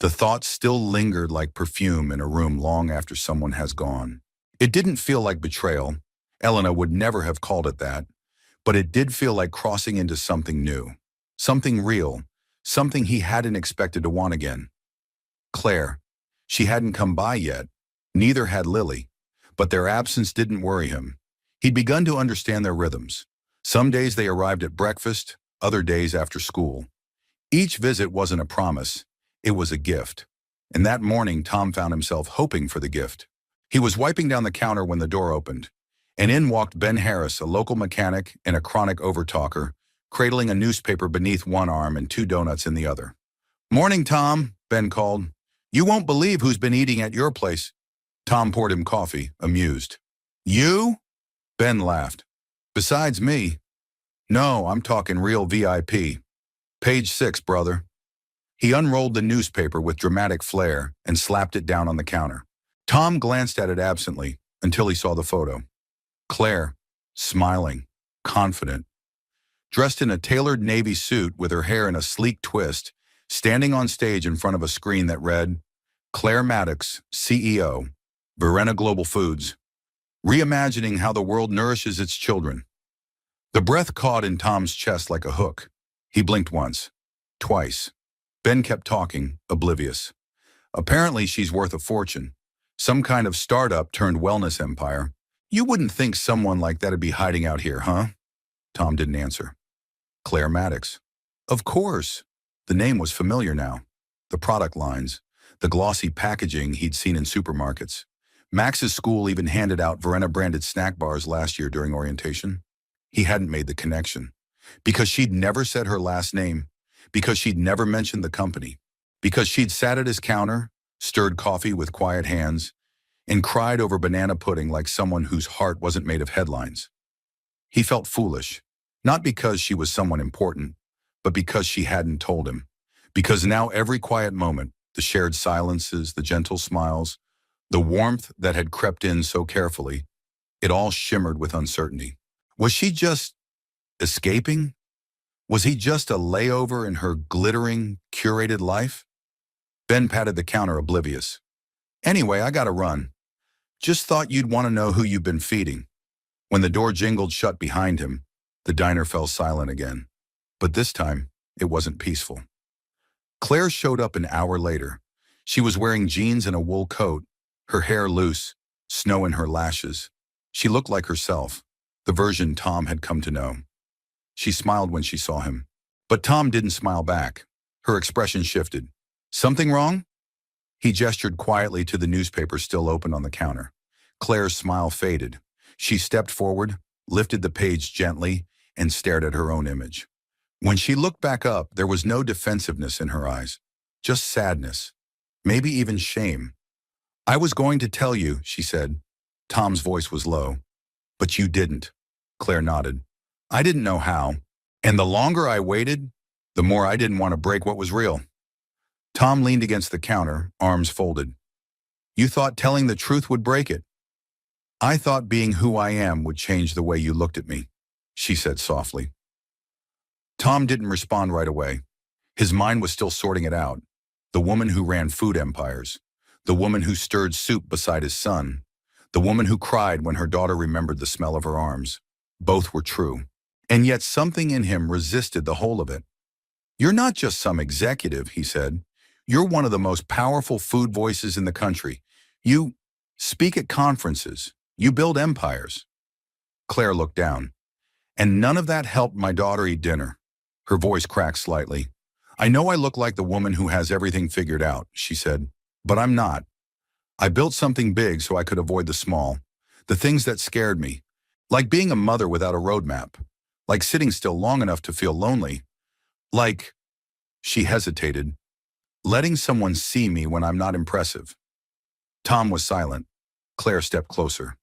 The thoughts still lingered like perfume in a room long after someone has gone. It didn't feel like betrayal. Elena would never have called it that. But it did feel like crossing into something new, something real, something he hadn't expected to want again. Claire. She hadn't come by yet. Neither had Lily. But their absence didn't worry him. He'd begun to understand their rhythms. Some days they arrived at breakfast, other days after school. Each visit wasn't a promise, it was a gift. And that morning, Tom found himself hoping for the gift. He was wiping down the counter when the door opened, and in walked Ben Harris, a local mechanic and a chronic overtalker, cradling a newspaper beneath one arm and 2 donuts in the other. "Morning, Tom," Ben called. "You won't believe who's been eating at your place." Tom poured him coffee, amused. "You?" Ben laughed. "Besides me." "No, I'm talking real VIP. Page 6, brother." He unrolled the newspaper with dramatic flair and slapped it down on the counter. Tom glanced at it absently until he saw the photo. Claire, smiling, confident, dressed in a tailored navy suit with her hair in a sleek twist, standing on stage in front of a screen that read, "Claire Maddox, CEO, Verena Global Foods, reimagining how the world nourishes its children." The breath caught in Tom's chest like a hook. He blinked once, twice. Ben kept talking, oblivious. "Apparently she's worth a fortune. Some kind of startup turned wellness empire. You wouldn't think someone like that'd be hiding out here, huh?" Tom didn't answer. "Claire Maddox." Of course. The name was familiar now. The product lines, the glossy packaging he'd seen in supermarkets. Max's school even handed out Verena-branded snack bars last year during orientation. He hadn't made the connection. Because she'd never said her last name. Because she'd never mentioned the company. Because she'd sat at his counter, stirred coffee with quiet hands, and cried over banana pudding like someone whose heart wasn't made of headlines. He felt foolish, not because she was someone important, but because she hadn't told him. Because now every quiet moment, the shared silences, the gentle smiles, the warmth that had crept in so carefully, it all shimmered with uncertainty. Was she just escaping? Was he just a layover in her glittering, curated life? Ben patted the counter, oblivious. "Anyway, I gotta run. Just thought you'd want to know who you've been feeding." When the door jingled shut behind him, the diner fell silent again. But this time, it wasn't peaceful. Claire showed up an hour later. She was wearing jeans and a wool coat, her hair loose, snow in her lashes. She looked like herself, the version Tom had come to know. She smiled when she saw him. But Tom didn't smile back. Her expression shifted. "Something wrong?" He gestured quietly to the newspaper still open on the counter. Claire's smile faded. She stepped forward, lifted the page gently, and stared at her own image. When she looked back up, there was no defensiveness in her eyes, just sadness, maybe even shame. "I was going to tell you," she said. Tom's voice was low. "But you didn't." Claire nodded. "I didn't know how. And the longer I waited, the more I didn't want to break what was real." Tom leaned against the counter, arms folded. "You thought telling the truth would break it." "I thought being who I am would change the way you looked at me," she said softly. Tom didn't respond right away. His mind was still sorting it out. The woman who ran food empires. The woman who stirred soup beside his son. The woman who cried when her daughter remembered the smell of her arms. Both were true. And yet something in him resisted the whole of it. "You're not just some executive," he said. "You're one of the most powerful food voices in the country. You speak at conferences. You build empires." Claire looked down. "And none of that helped my daughter eat dinner." Her voice cracked slightly. "I know I look like the woman who has everything figured out," she said, "but I'm not. I built something big so I could avoid the small, the things that scared me, like being a mother without a roadmap, like sitting still long enough to feel lonely, like," she hesitated, "letting someone see me when I'm not impressive." Tom was silent. Claire stepped closer.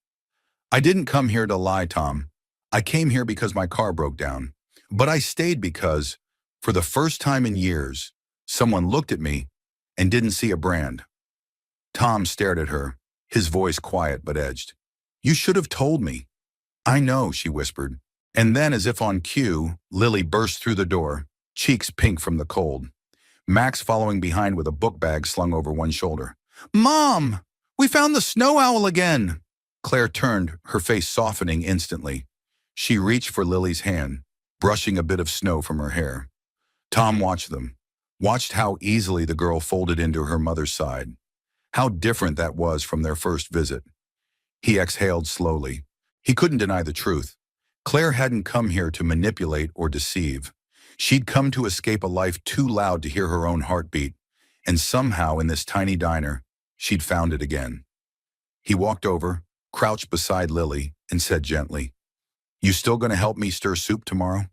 "I didn't come here to lie, Tom. I came here because my car broke down. But I stayed because, for the first time in years, someone looked at me and didn't see a brand." Tom stared at her, his voice quiet but edged. "You should have told me." "I know," she whispered. And then, as if on cue, Lily burst through the door, cheeks pink from the cold. Max following behind with a book bag slung over one shoulder. "Mom! We found the snow owl again!" Claire turned, her face softening instantly. She reached for Lily's hand, brushing a bit of snow from her hair. Tom watched them. watched how easily the girl folded into her mother's side. How different that was from their first visit. He exhaled slowly. He couldn't deny the truth. Claire hadn't come here to manipulate or deceive. She'd come to escape a life too loud to hear her own heartbeat, and somehow in this tiny diner, she'd found it again. He walked over, crouched beside Lily, and said gently, "You still gonna help me stir soup tomorrow?"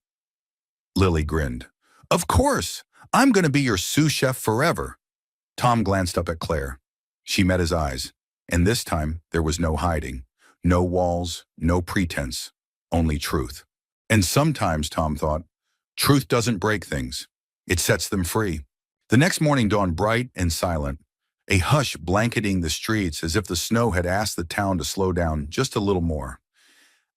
Lily grinned. "Of course! I'm gonna be your sous chef forever." Tom glanced up at Claire. She met his eyes, and this time there was no hiding. No walls, no pretense, only truth. And sometimes, Tom thought, truth doesn't break things. It sets them free. The next morning dawned bright and silent, a hush blanketing the streets as if the snow had asked the town to slow down just a little more.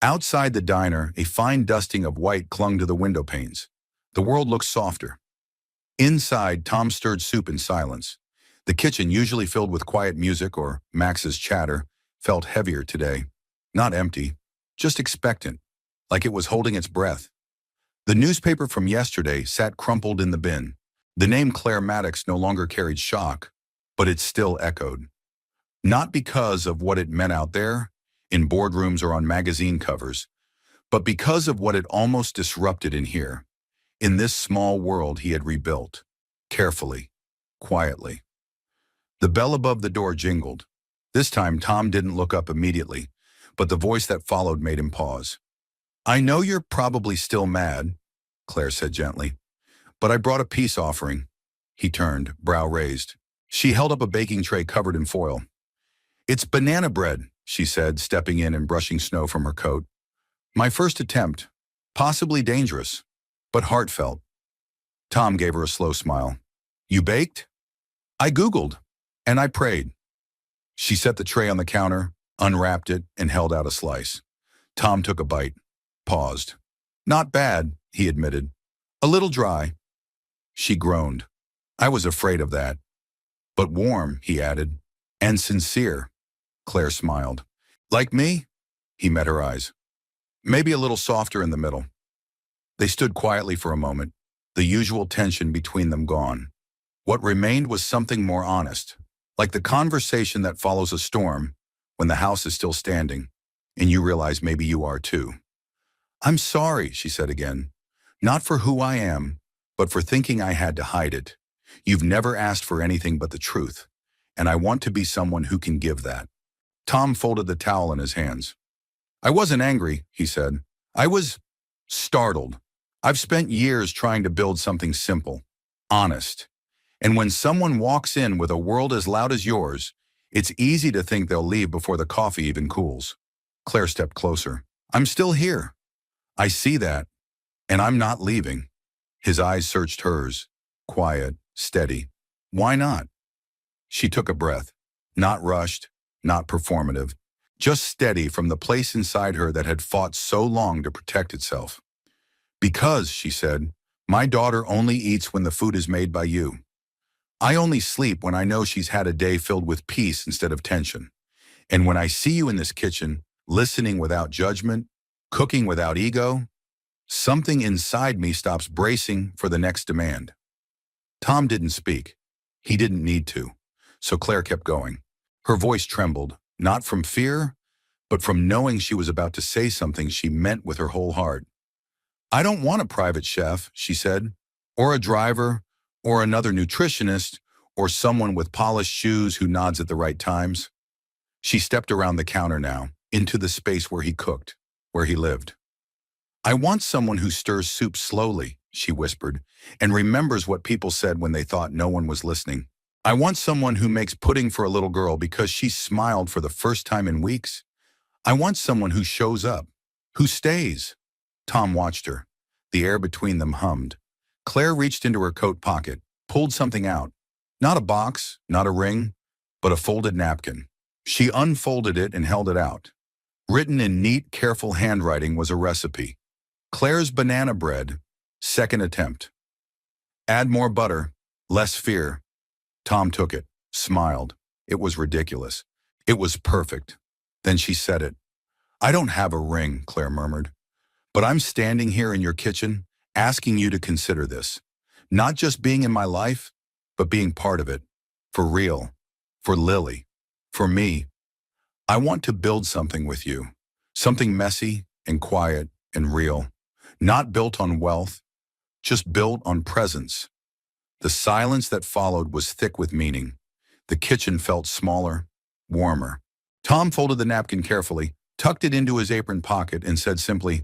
Outside the diner, a fine dusting of white clung to the window panes. The world looked softer. Inside, Tom stirred soup in silence. The kitchen, usually filled with quiet music or Max's chatter, felt heavier today. Not empty, just expectant, like it was holding its breath. The newspaper from yesterday sat crumpled in the bin. The name Claire Maddox no longer carried shock, but it still echoed. Not because of what it meant out there, in boardrooms or on magazine covers, but because of what it almost disrupted in here, in this small world he had rebuilt, carefully, quietly. The bell above the door jingled. This time Tom didn't look up immediately, but the voice that followed made him pause. "I know you're probably still mad," Claire said gently, "but I brought a peace offering." He turned, brow raised. She held up a baking tray covered in foil. "It's banana bread," she said, stepping in and brushing snow from her coat. "My first attempt, possibly dangerous, but heartfelt." Tom gave her a slow smile. "You baked?" "I Googled, and I prayed." She set the tray on the counter, unwrapped it, and held out a slice. Tom took a bite, paused. "Not bad," he admitted. "A little dry." She groaned. "I was afraid of that." "But warm," he added. "And sincere." Claire smiled. "Like me?" He met her eyes. "Maybe a little softer in the middle." They stood quietly for a moment, the usual tension between them gone. What remained was something more honest, like the conversation that follows a storm when the house is still standing, and you realize maybe you are too. "I'm sorry," she said again. "Not for who I am, but for thinking I had to hide it. You've never asked for anything but the truth, and I want to be someone who can give that." Tom folded the towel in his hands. "I wasn't angry," he said. "I was startled. I've spent years trying to build something simple, honest. And when someone walks in with a world as loud as yours, it's easy to think they'll leave before the coffee even cools." Claire stepped closer. "I'm still here. I see that, and I'm not leaving." His eyes searched hers, quiet, steady. "Why not?" She took a breath, not rushed, not performative, just steady from the place inside her that had fought so long to protect itself. "Because," she said, "my daughter only eats when the food is made by you. I only sleep when I know she's had a day filled with peace instead of tension. And when I see you in this kitchen, listening without judgment, cooking without ego, something inside me stops bracing for the next demand." Tom didn't speak. He didn't need to. So Claire kept going. Her voice trembled, not from fear, but from knowing she was about to say something she meant with her whole heart. "I don't want a private chef," she said, "or a driver, or another nutritionist, or someone with polished shoes who nods at the right times." She stepped around the counter now, into the space where he cooked, where he lived. "I want someone who stirs soup slowly," she whispered, "and remembers what people said when they thought no one was listening. I want someone who makes pudding for a little girl because she smiled for the first time in weeks. I want someone who shows up, who stays." Tom watched her. The air between them hummed. Claire reached into her coat pocket, pulled something out. Not a box, not a ring, but a folded napkin. She unfolded it and held it out. Written in neat, careful handwriting was a recipe. Claire's banana bread, second attempt. Add more butter, less fear. Tom took it, smiled. It was ridiculous. It was perfect. Then she said it. "I don't have a ring," Claire murmured, "but I'm standing here in your kitchen, asking you to consider this. Not just being in my life, but being part of it. For real. For Lily. For me. I want to build something with you. Something messy and quiet and real. Not built on wealth, just built on presence. The silence that followed was thick with meaning. The kitchen felt smaller, warmer. Tom folded the napkin carefully, tucked it into his apron pocket, and said simply,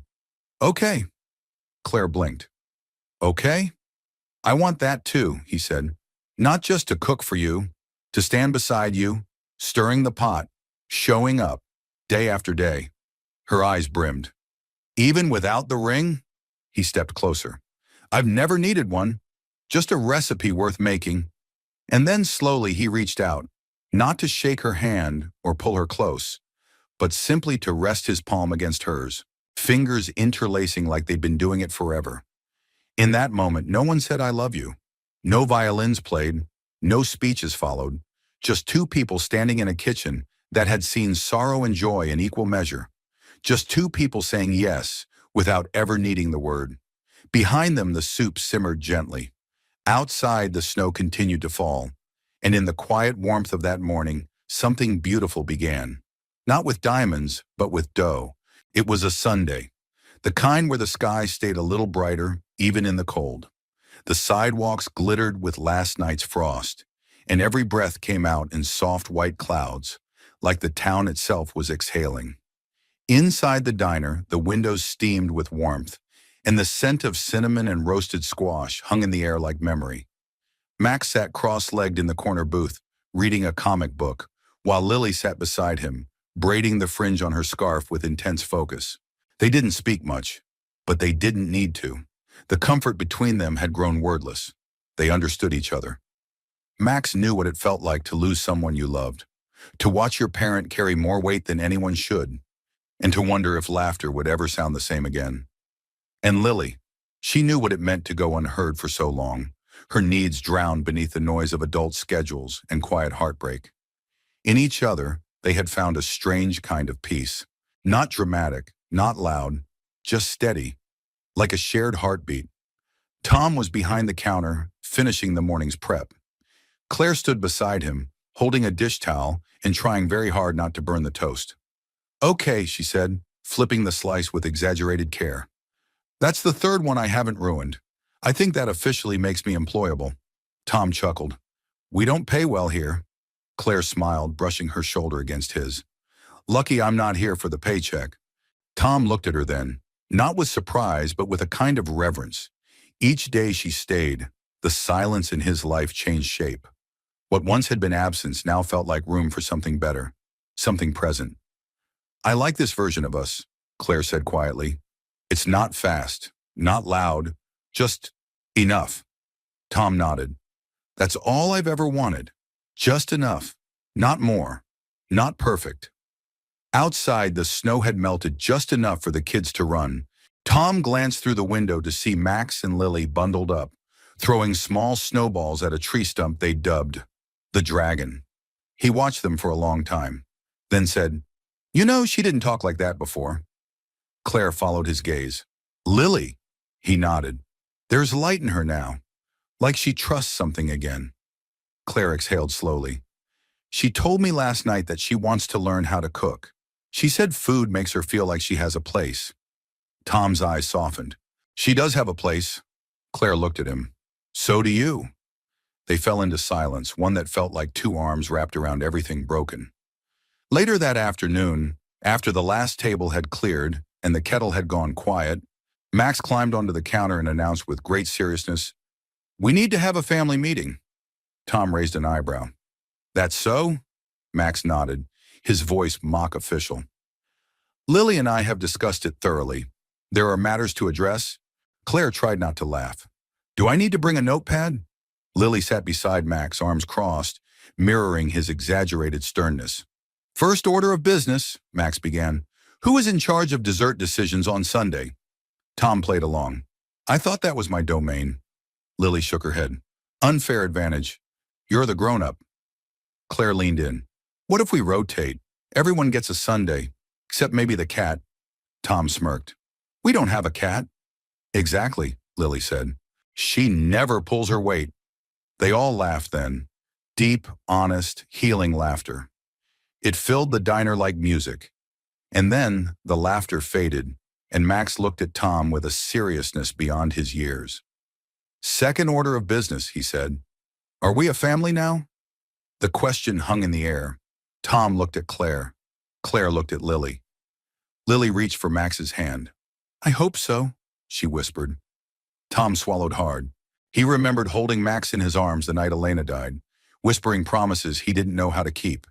"Okay." Claire blinked. "Okay? I want that too," he said. "Not just to cook for you, to stand beside you, stirring the pot, showing up, day after day." Her eyes brimmed. "Even without the ring?" He stepped closer. "I've never needed one. Just a recipe worth making." And then slowly he reached out, not to shake her hand or pull her close, but simply to rest his palm against hers, fingers interlacing like they'd been doing it forever. In that moment, no one said "I love you." No violins played, no speeches followed, just two people standing in a kitchen that had seen sorrow and joy in equal measure. Just two people saying yes without ever needing the word. Behind them, the soup simmered gently. Outside, the snow continued to fall, and in the quiet warmth of that morning, something beautiful began. Not with diamonds, but with dough. It was a Sunday, the kind where the sky stayed a little brighter, even in the cold. The sidewalks glittered with last night's frost, and every breath came out in soft white clouds, like the town itself was exhaling. Inside the diner, the windows steamed with warmth, and the scent of cinnamon and roasted squash hung in the air like memory. Max sat cross-legged in the corner booth, reading a comic book, while Lily sat beside him, braiding the fringe on her scarf with intense focus. They didn't speak much, but they didn't need to. The comfort between them had grown wordless. They understood each other. Max knew what it felt like to lose someone you loved, to watch your parent carry more weight than anyone should, and to wonder if laughter would ever sound the same again. And Lily, she knew what it meant to go unheard for so long, her needs drowned beneath the noise of adult schedules and quiet heartbreak. In each other, they had found a strange kind of peace. Not dramatic, not loud, just steady, like a shared heartbeat. Tom was behind the counter, finishing the morning's prep. Claire stood beside him, holding a dish towel and trying very hard not to burn the toast. "Okay," she said, flipping the slice with exaggerated care. "That's the third one I haven't ruined. I think that officially makes me employable." Tom chuckled. "We don't pay well here." Claire smiled, brushing her shoulder against his. "Lucky I'm not here for the paycheck." Tom looked at her then, not with surprise, but with a kind of reverence. Each day she stayed, the silence in his life changed shape. What once had been absence now felt like room for something better, something present. "I like this version of us," Claire said quietly. "It's not fast, not loud, just enough." Tom nodded. "That's all I've ever wanted. Just enough. Not more. Not perfect." Outside, the snow had melted just enough for the kids to run. Tom glanced through the window to see Max and Lily bundled up, throwing small snowballs at a tree stump they dubbed the dragon. He watched them for a long time, then said, "You know, she didn't talk like that before." Claire followed his gaze. "Lily," he nodded. "There's light in her now, like she trusts something again." Claire exhaled slowly. "She told me last night that she wants to learn how to cook. She said food makes her feel like she has a place." Tom's eyes softened. "She does have a place." Claire looked at him. "So do you." They fell into silence, one that felt like two arms wrapped around everything broken. Later that afternoon, after the last table had cleared and the kettle had gone quiet, Max climbed onto the counter and announced with great seriousness, "We need to have a family meeting." Tom raised an eyebrow. "That's so?" Max nodded, his voice mock official. "Lily and I have discussed it thoroughly. There are matters to address." Claire tried not to laugh. "Do I need to bring a notepad?" Lily sat beside Max, arms crossed, mirroring his exaggerated sternness. "First order of business," Max began. "Who is in charge of dessert decisions on Sunday?" Tom played along. "I thought that was my domain." Lily shook her head. "Unfair advantage. You're the grown-up." Claire leaned in. "What if we rotate? Everyone gets a Sunday, except maybe the cat." Tom smirked. "We don't have a cat." "Exactly," Lily said. She never pulls her weight. They all laughed then. Deep, honest, healing laughter. It filled the diner like music. And then the laughter faded, and Max looked at Tom with a seriousness beyond his years. "Second order of business," he said. "Are we a family now?" The question hung in the air. Tom looked at Claire. Claire looked at Lily. Lily reached for Max's hand. "I hope so," she whispered. Tom swallowed hard. He remembered holding Max in his arms the night Elena died, whispering promises he didn't know how to keep.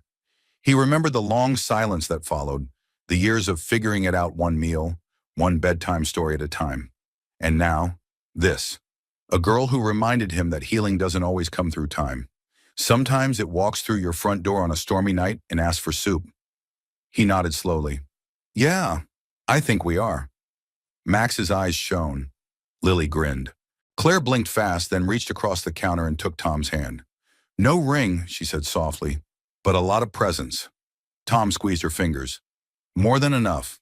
He remembered the long silence that followed, the years of figuring it out one meal, one bedtime story at a time. And now, this. A girl who reminded him that healing doesn't always come through time. Sometimes it walks through your front door on a stormy night and asks for soup. He nodded slowly. "Yeah, I think we are." Max's eyes shone. Lily grinned. Claire blinked fast, then reached across the counter and took Tom's hand. "No ring," she said softly, "but a lot of presents." Tom squeezed her fingers. "More than enough."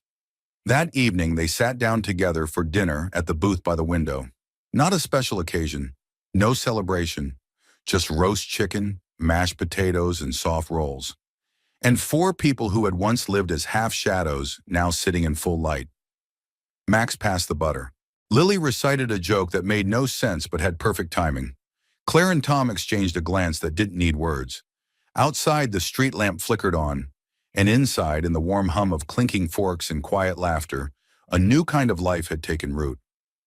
That evening, they sat down together for dinner at the booth by the window. Not a special occasion, no celebration, just roast chicken, mashed potatoes, and soft rolls. And four people who had once lived as half shadows, now sitting in full light. Max passed the butter. Lily recited a joke that made no sense but had perfect timing. Claire and Tom exchanged a glance that didn't need words. Outside, the street lamp flickered on, and inside, in the warm hum of clinking forks and quiet laughter, a new kind of life had taken root.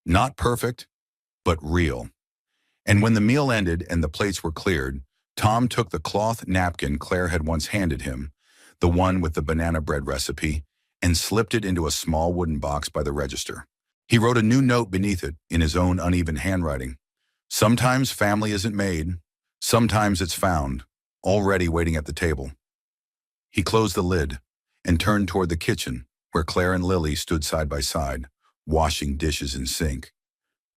Not perfect, but real. And when the meal ended and the plates were cleared, Tom took the cloth napkin Claire had once handed him, the one with the banana bread recipe, and slipped it into a small wooden box by the register. He wrote a new note beneath it in his own uneven handwriting. Sometimes family isn't made, sometimes it's found, already waiting at the table. He closed the lid and turned toward the kitchen, where Claire and Lily stood side by side, washing dishes in sink.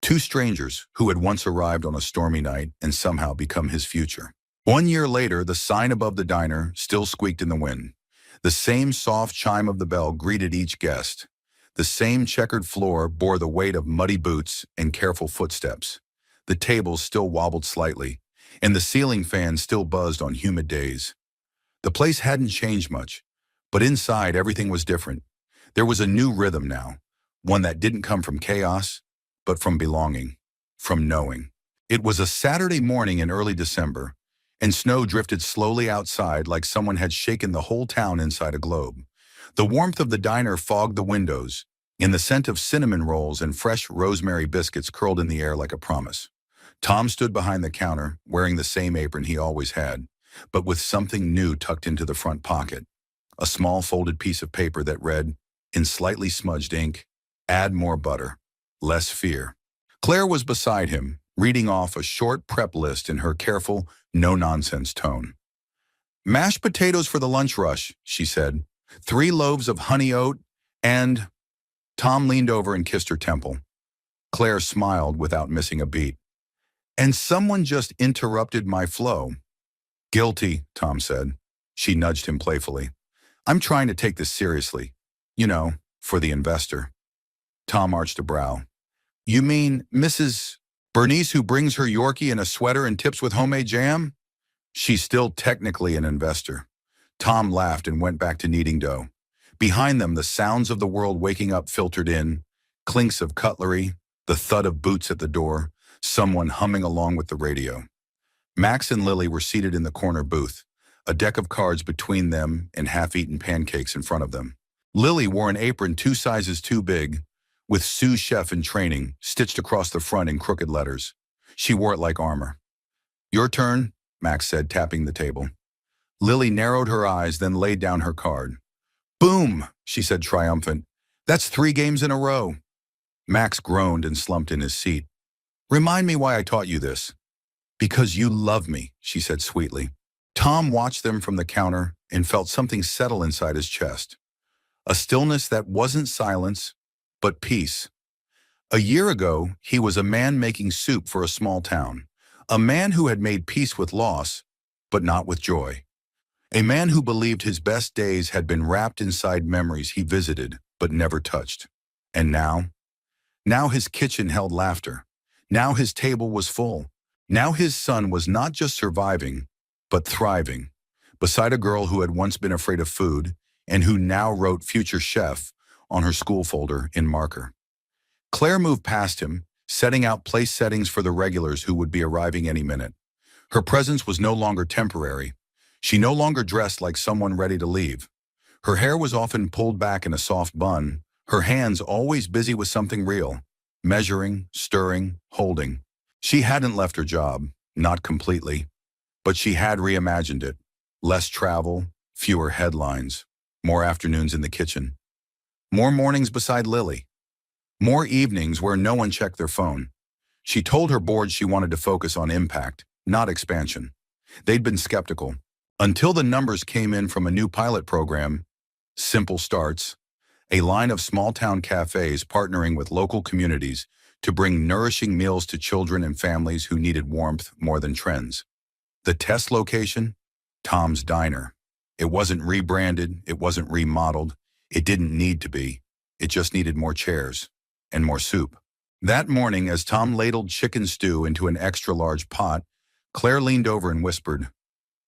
Two strangers who had once arrived on a stormy night and somehow become his future. 1 year later, the sign above the diner still squeaked in the wind. The same soft chime of the bell greeted each guest. The same checkered floor bore the weight of muddy boots and careful footsteps. The tables still wobbled slightly, and the ceiling fan still buzzed on humid days. The place hadn't changed much, but inside everything was different. There was a new rhythm now, one that didn't come from chaos, but from belonging, from knowing. It was a Saturday morning in early December, and snow drifted slowly outside like someone had shaken the whole town inside a globe. The warmth of the diner fogged the windows, and the scent of cinnamon rolls and fresh rosemary biscuits curled in the air like a promise. Tom stood behind the counter, wearing the same apron he always had, but with something new tucked into the front pocket. A small folded piece of paper that read, in slightly smudged ink, "Add more butter, less fear." Claire was beside him, reading off a short prep list in her careful, no-nonsense tone. "Mashed potatoes for the lunch rush," she said. 3 loaves of honey oat, and..." Tom leaned over and kissed her temple. Claire smiled without missing a beat. "And someone just interrupted my flow." "Guilty," Tom said. She nudged him playfully. "I'm trying to take this seriously. You know, for the investor." Tom arched a brow. "You mean Mrs. Bernice who brings her Yorkie in a sweater and tips with homemade jam?" "She's still technically an investor." Tom laughed and went back to kneading dough. Behind them, the sounds of the world waking up filtered in, clinks of cutlery, the thud of boots at the door, someone humming along with the radio. Max and Lily were seated in the corner booth, a deck of cards between them and half-eaten pancakes in front of them. Lily wore an apron 2 sizes too big, with sous chef in training stitched across the front in crooked letters. She wore it like armor. "Your turn," Max said, tapping the table. Lily narrowed her eyes, then laid down her card. "Boom," she said, triumphant. "That's 3 games in a row." Max groaned and slumped in his seat. "Remind me why I taught you this." "Because you love me," she said sweetly. Tom watched them from the counter and felt something settle inside his chest. A stillness that wasn't silence, but peace. A year ago, he was a man making soup for a small town. A man who had made peace with loss, but not with joy. A man who believed his best days had been wrapped inside memories he visited but never touched. And now? Now his kitchen held laughter. Now his table was full. Now his son was not just surviving, but thriving, beside a girl who had once been afraid of food and who now wrote future chef on her school folder in marker. Claire moved past him, setting out place settings for the regulars who would be arriving any minute. Her presence was no longer temporary. She no longer dressed like someone ready to leave. Her hair was often pulled back in a soft bun, her hands always busy with something real, measuring, stirring, holding. She hadn't left her job, not completely, but she had reimagined it. Less travel, fewer headlines, more afternoons in the kitchen, more mornings beside Lily, more evenings where no one checked their phone. She told her board she wanted to focus on impact, not expansion. They'd been skeptical, until the numbers came in from a new pilot program, Simple Starts, a line of small-town cafes partnering with local communities to bring nourishing meals to children and families who needed warmth more than trends. The test location? Tom's Diner. It wasn't rebranded, it wasn't remodeled, it didn't need to be. It just needed more chairs and more soup. That morning, as Tom ladled chicken stew into an extra-large pot, Claire leaned over and whispered,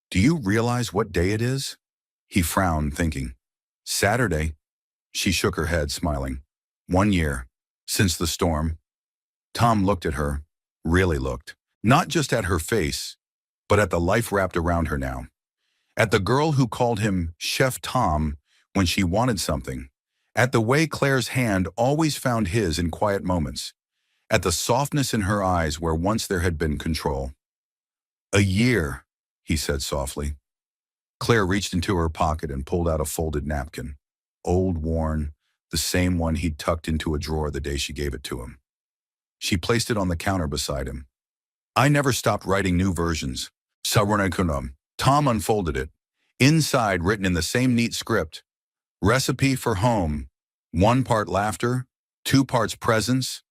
"Do you realize what day it is?" He frowned, thinking, "Saturday." She shook her head, smiling. 1 year, since the storm. Tom looked at her, really looked, not just at her face, but at the life wrapped around her now. At the girl who called him Chef Tom when she wanted something. At the way Claire's hand always found his in quiet moments. At the softness in her eyes where once there had been control. "A year," he said softly. Claire reached into her pocket and pulled out a folded napkin. Old, worn, the same one he'd tucked into a drawer the day she gave it to him. She placed it on the counter beside him. "I never stopped writing new versions." Sarunakunam. Tom unfolded it. Inside, written in the same neat script, "Recipe for home. 1 part laughter, 2 parts presence,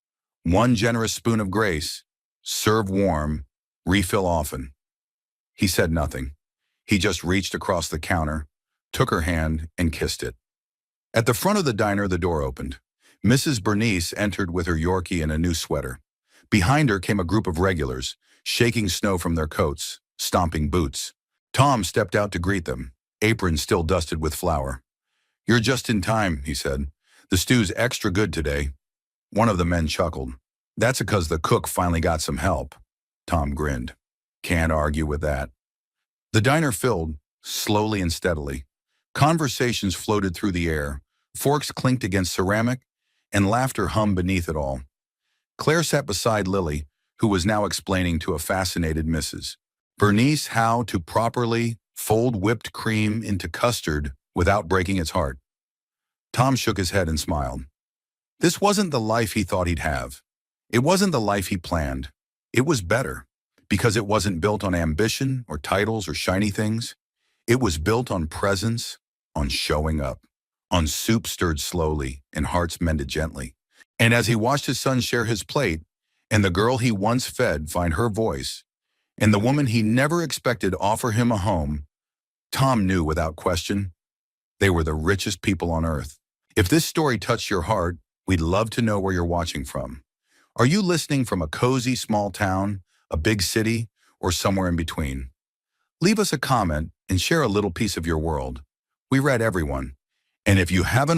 1 generous spoon of grace. Serve warm, refill often." He said nothing. He just reached across the counter, took her hand, and kissed it. At the front of the diner, the door opened. Mrs. Bernice entered with her Yorkie and a new sweater. Behind her came a group of regulars, shaking snow from their coats, stomping boots. Tom stepped out to greet them, apron still dusted with flour. "You're just in time," he said. "The stew's extra good today." One of the men chuckled. "That's because the cook finally got some help." Tom grinned. "Can't argue with that." The diner filled, slowly and steadily. Conversations floated through the air, forks clinked against ceramic, and laughter hummed beneath it all. Claire sat beside Lily, who was now explaining to a fascinated Mrs. Bernice how to properly fold whipped cream into custard without breaking its heart. Tom shook his head and smiled. This wasn't the life he thought he'd have. It wasn't the life he planned. It was better, because it wasn't built on ambition or titles or shiny things. It was built on presence, on showing up, on soup stirred slowly and hearts mended gently. And as he watched his son share his plate, and the girl he once fed find her voice, and the woman he never expected offer him a home, Tom knew without question, they were the richest people on earth. If this story touched your heart, we'd love to know where you're watching from. Are you listening from a cozy small town, a big city, or somewhere in between? Leave us a comment and share a little piece of your world. We read everyone. And if you haven't